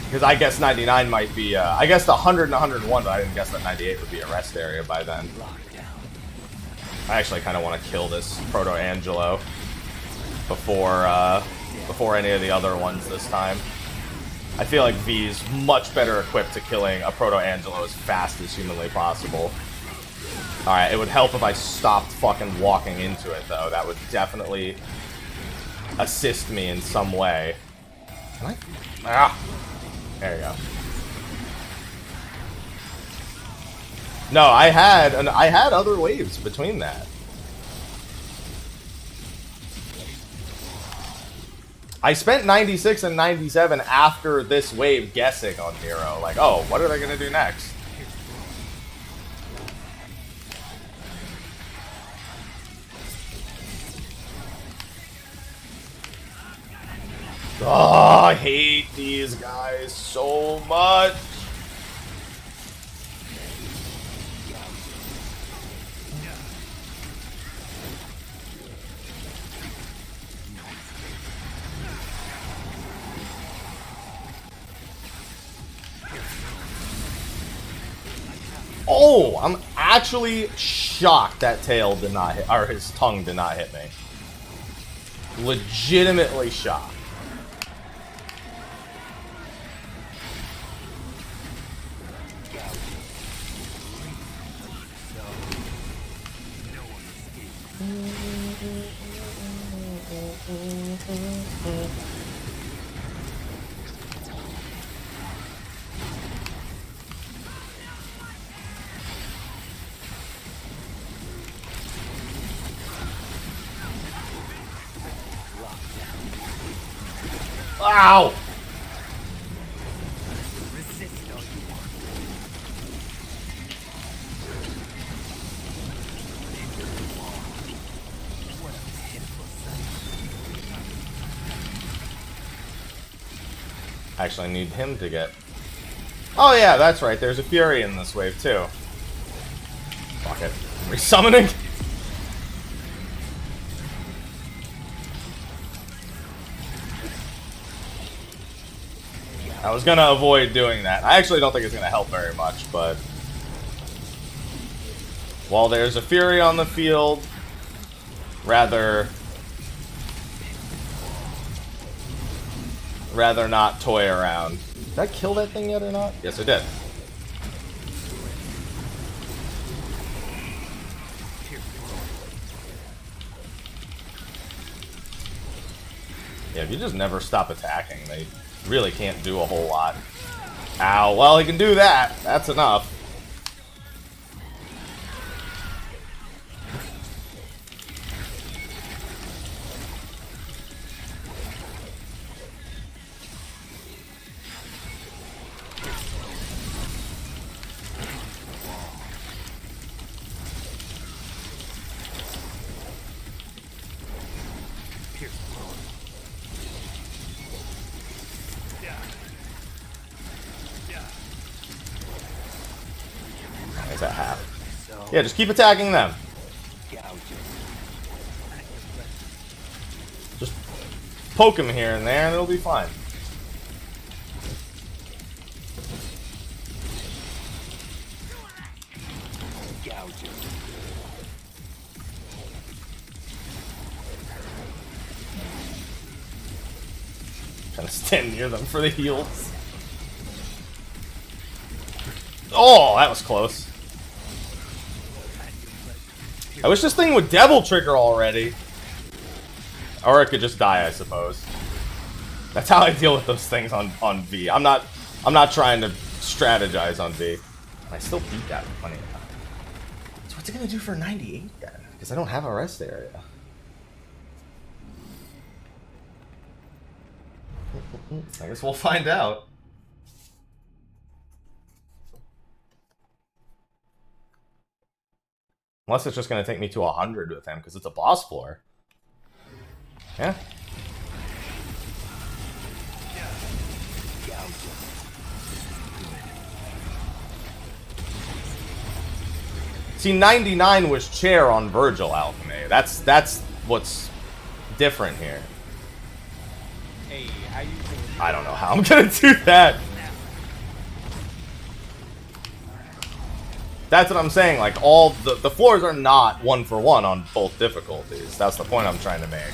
Because I guess 99 might be, I guessed 100 and 101, but I didn't guess that 98 would be a rest area by then. I actually kind of want to kill this Proto-Angelo before any of the other ones this time. I feel like V is much better equipped to killing a Proto-Angelo as fast as humanly possible. Alright, it would help if I stopped fucking walking into it, though. That would definitely assist me in some way. Can I? Ah! There you go. No, I had other waves between that. I spent 96 and 97 after this wave guessing on Nero. Like, oh, what are they gonna do next? Oh, I hate these guys so much. Oh, I'm actually shocked that tail did not hit, or his tongue did not hit me. Legitimately shocked. Ow! Actually, I need him to get... Oh yeah, that's right. There's a Fury in this wave too. Fuck it. Resummoning? I was gonna avoid doing that. I actually don't think it's gonna help very much, but... While there's a Fury on the field, rather not toy around. Did I kill that thing yet or not? Yes, I did. Yeah, if you just never stop attacking, they really can't do a whole lot. Ow, well, he can do that. That's enough. That half. Yeah, just keep attacking them. Just poke him here and there and it'll be fine. Gonna stand near them for the heals. Oh, that was close. I wish this thing would Devil Trigger already. Or it could just die, I suppose. That's how I deal with those things on V. I'm not trying to strategize on V. I still beat that with plenty of time. So what's it gonna do for 98 then? Because I don't have a rest area. I guess we'll find out. Unless it's just gonna take me to 100 with him, because it's a boss floor. Yeah. See, 99 was chair on Virgil Alchemy. That's what's different here. Hey, how you doing? I don't know how I'm gonna do that. That's what I'm saying. Like, all the floors are not 1-for-1 on both difficulties. That's the point I'm trying to make.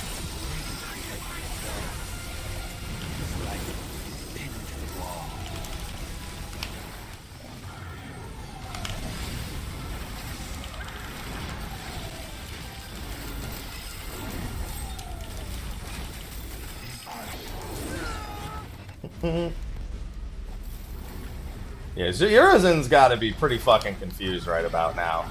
Yeah, Urizen's gotta be pretty fucking confused right about now.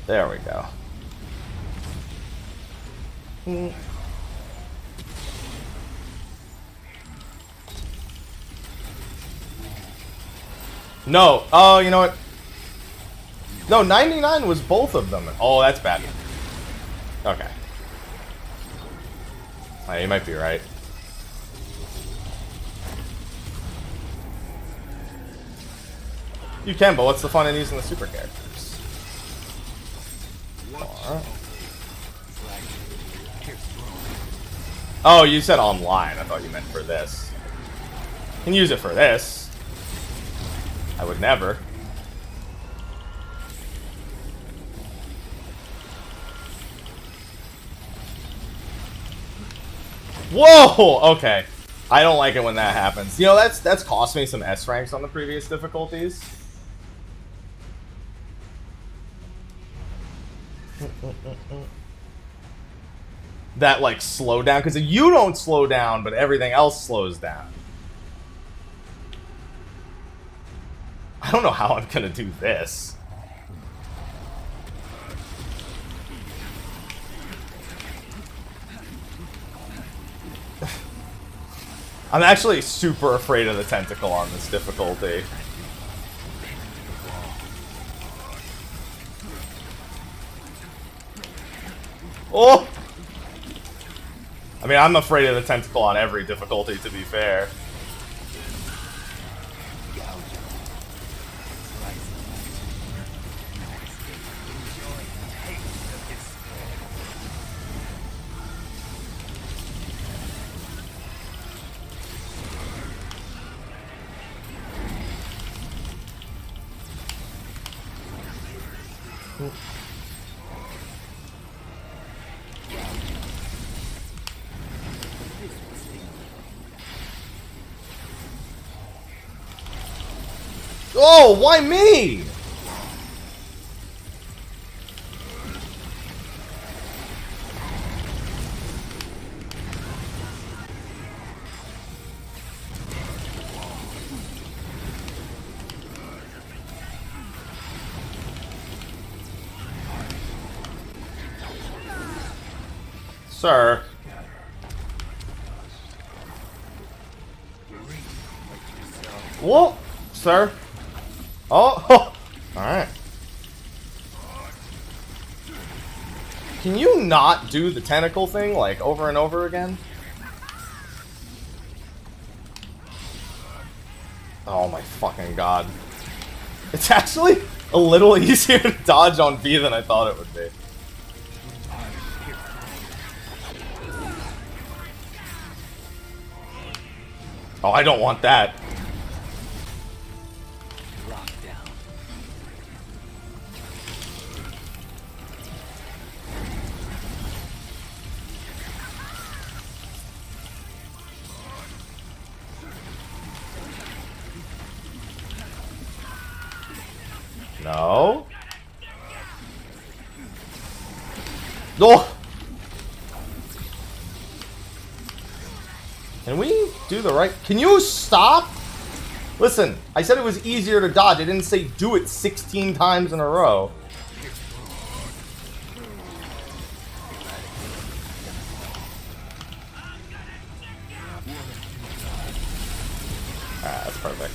There we go. No. Oh, you know what? No, 99 was both of them. Oh, that's bad. Okay. Oh, you might be right. You can, but what's the fun in using the super characters? Alright. Oh, you said online. I thought you meant for this. You can use it for this. I would never. Whoa! Okay. I don't like it when that happens. You know, that's cost me some S ranks on the previous difficulties. That, like, slow down. Because you don't slow down, but everything else slows down. I don't know how I'm gonna do this. I'm actually super afraid of the tentacle on this difficulty. Oh! I mean, I'm afraid of the tentacle on every difficulty, to be fair. Oh, why me? Sir. Whoa, sir. Oh, alright. Can you not do the tentacle thing, like, over and over again? Oh my fucking god. It's actually a little easier to dodge on V than I thought it would be. Oh, I don't want that. Lockdown. No. No. Can we do the right? Can you stop? Listen, I said it was easier to dodge. I didn't say do it 16 times in a row. Alright, that's perfect.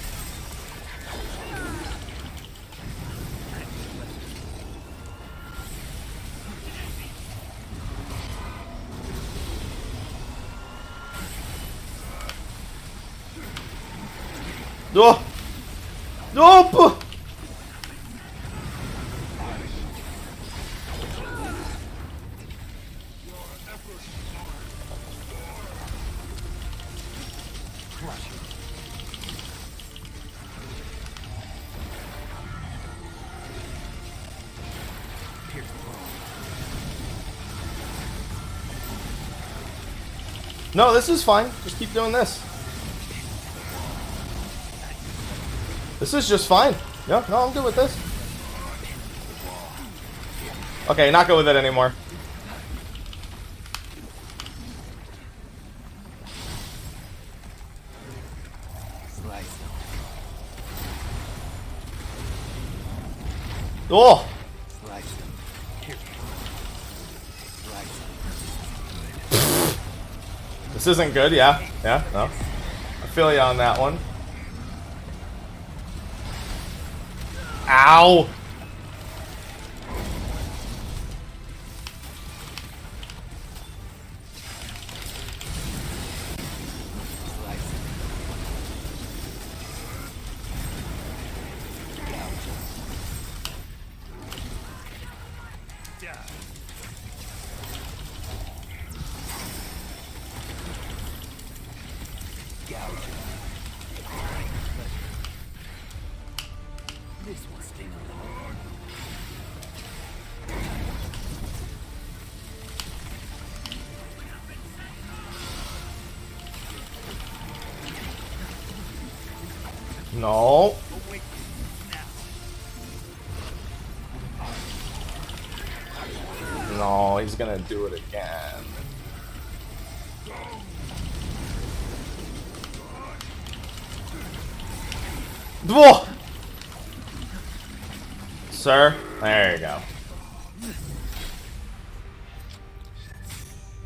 No! Nope! No, this is fine. Just keep doing this. This is just fine. Yeah, no, I'm good with this. Okay, not good with it anymore. Oh! This isn't good, yeah. Yeah, no. I feel you on that one. Ow! This will sting a little. No. No, he's gonna do it again. Whoa! Sir, there you go.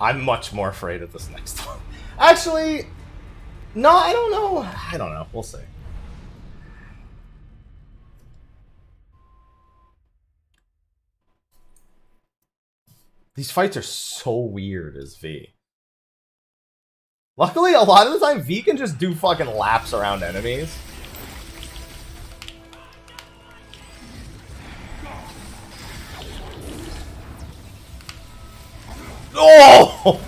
I'm much more afraid of this next one. Actually, no, I don't know. I don't know. We'll see. These fights are so weird as V. Luckily, a lot of the time, V can just do fucking laps around enemies. Oh!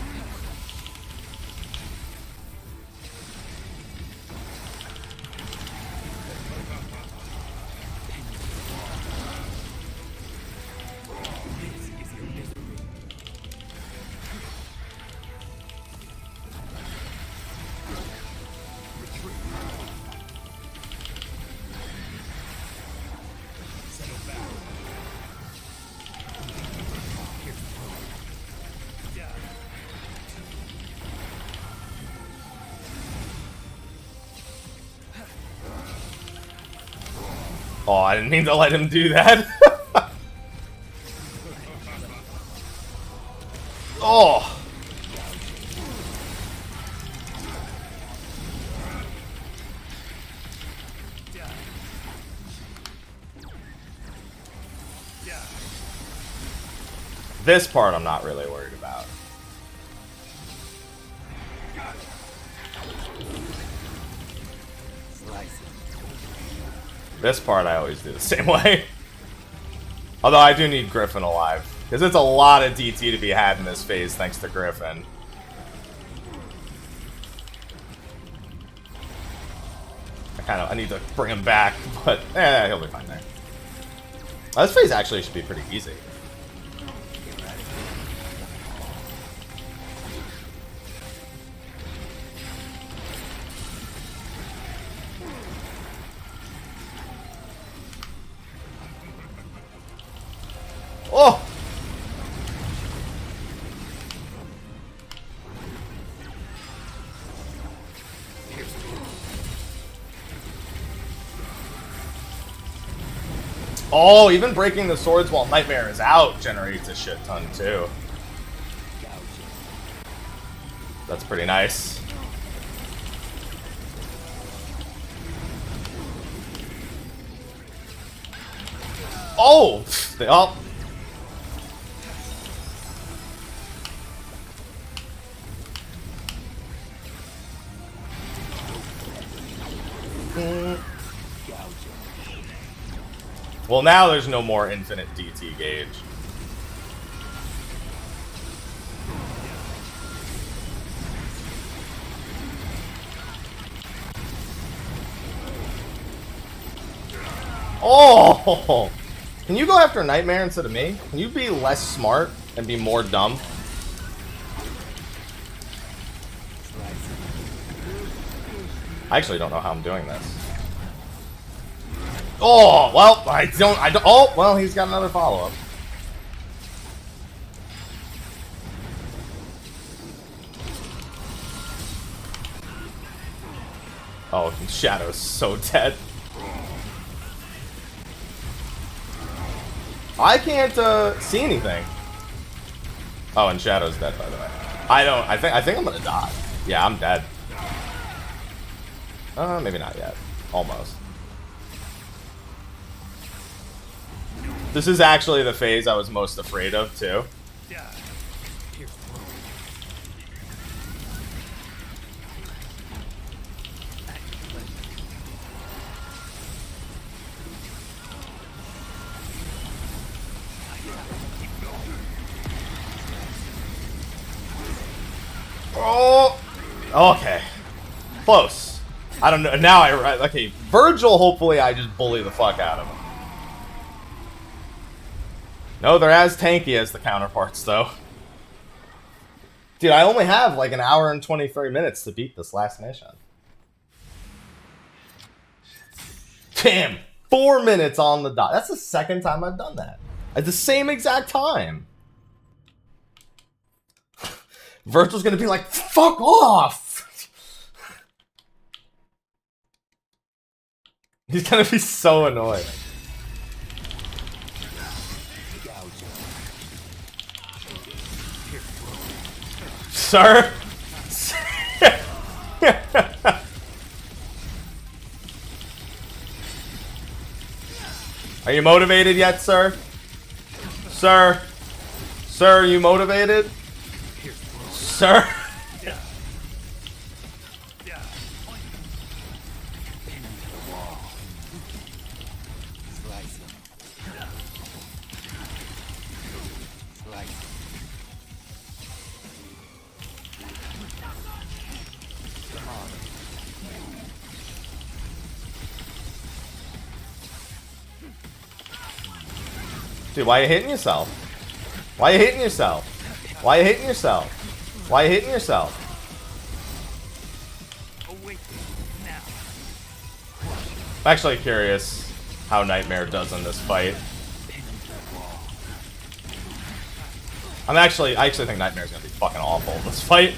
Oh, I didn't mean to let him do that. Oh. This part I'm not really worried about. This part I always do the same way. Although I do need Griffin alive. Because it's a lot of DT to be had in this phase thanks to Griffin. I need to bring him back, but he'll be fine there. This phase actually should be pretty easy. Oh! Oh, even breaking the swords while Nightmare is out generates a shit ton too. That's pretty nice. Oh! Oh! Well, now there's no more infinite DT gauge. Oh! Can you go after Nightmare instead of me? Can you be less smart and be more dumb? I actually don't know how I'm doing this. Oh, well, I don't, oh, well, he's got another follow-up. Oh, Shadow's so dead. I can't, see anything. Oh, and Shadow's dead, by the way. I think I'm gonna die. Yeah, I'm dead. Maybe not yet. Almost. This is actually the phase I was most afraid of, too. Oh! Okay. Close. I don't know. Now okay, Virgil, hopefully I just bully the fuck out of him. No, they're as tanky as the counterparts, though. Dude, I only have like an hour and 23 minutes to beat this last mission. Damn! 4 minutes on the dot. That's the second time I've done that. At the same exact time. Virgil's gonna be like, fuck off! He's gonna be so annoyed. Sir? Are you motivated yet, sir? Sir? Sir, are you motivated? Sir? Dude, why are you hitting yourself? Why are you hitting yourself? Why are you hitting yourself? Why are you hitting yourself? I'm actually curious how Nightmare does in this fight. I actually think Nightmare's gonna be fucking awful in this fight.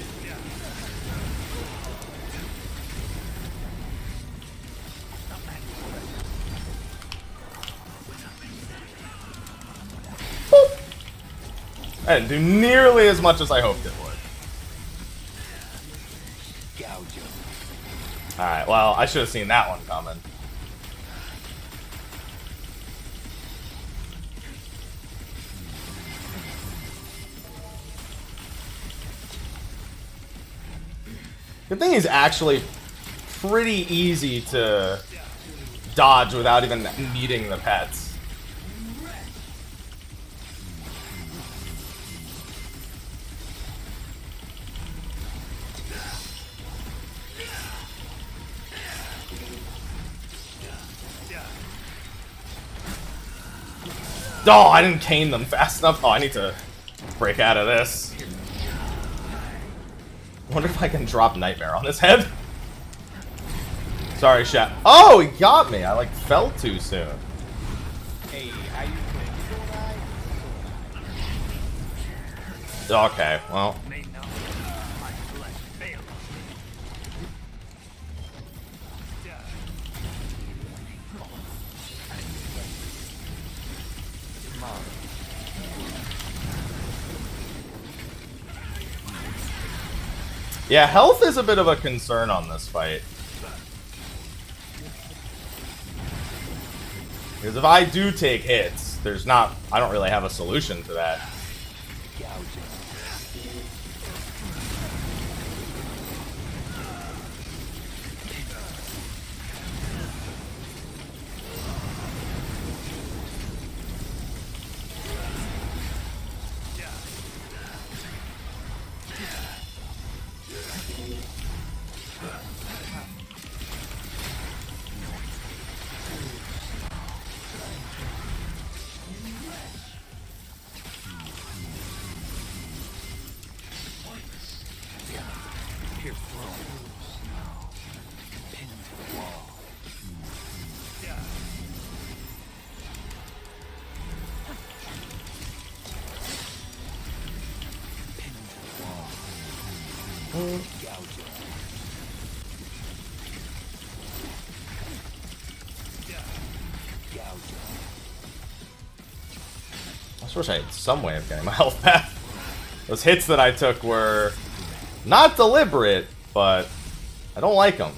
I didn't do nearly as much as I hoped it would. Alright, well, I should have seen that one coming. Good thing he's actually pretty easy to dodge without even needing the pets. Oh, I didn't cane them fast enough. Oh, I need to break out of this. Wonder if I can drop Nightmare on his head. Sorry, chat. Oh, he got me. I like fell too soon. Hey, how you doing? You doing alright? Okay, well. May know my flesh fail. Yeah, health is a bit of a concern on this fight. Because if I do take hits, I don't really have a solution to that. I just wish I had some way of getting my health back. Those hits that I took were not deliberate, but I don't like them.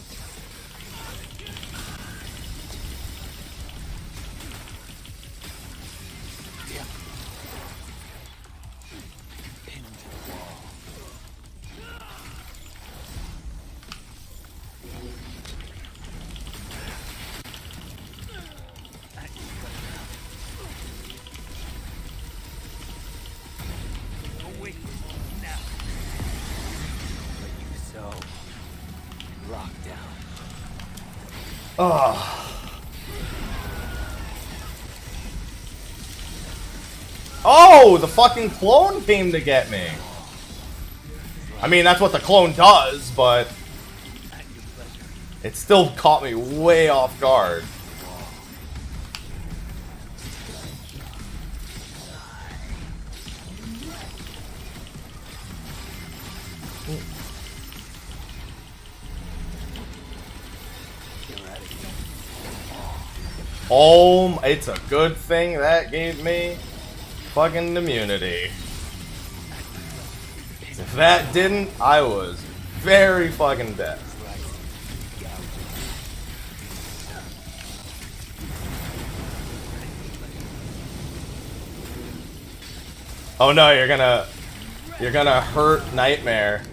Oh, the fucking clone came to get me. I mean, that's what the clone does, but it still caught me way off guard. Oh, it's a good thing that gave me fucking immunity. If that didn't, I was very fucking dead. Oh no, you're gonna hurt Nightmare.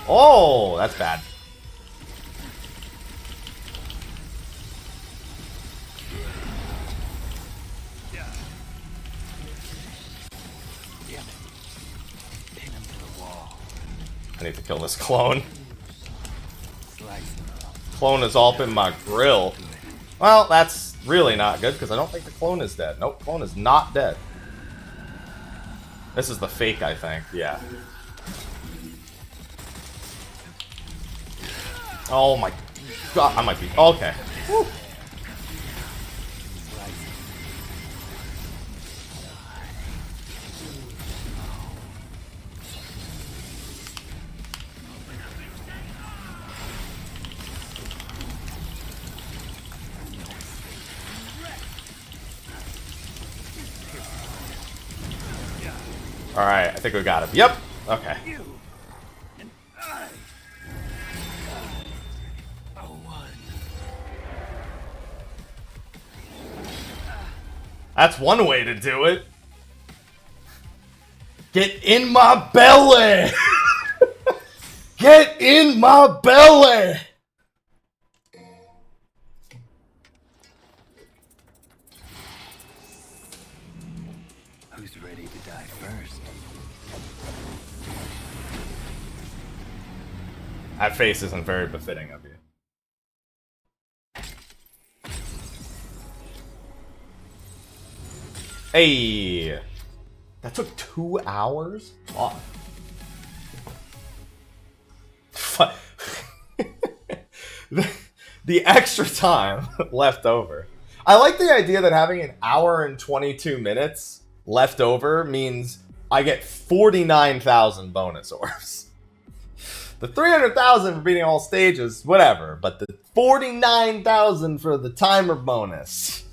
Oh, that's bad. I need to kill this clone. Clone is all up in my grill. Well, that's really not good because I don't think the clone is dead. Nope, clone is not dead. This is the fake, I think. Yeah. Oh my god, I might be okay. Woo. Alright, I think we got him. Yep. Okay. That's one way to do it. Get in my belly! Get in my belly! Who's ready to die first? That face isn't very befitting of you. Hey, that took 2 hours? Fuck. The extra time left over. I like the idea that having an hour and 22 minutes left over means I get 49,000 bonus orbs. The 300,000 for beating all stages, whatever, but the 49,000 for the timer bonus.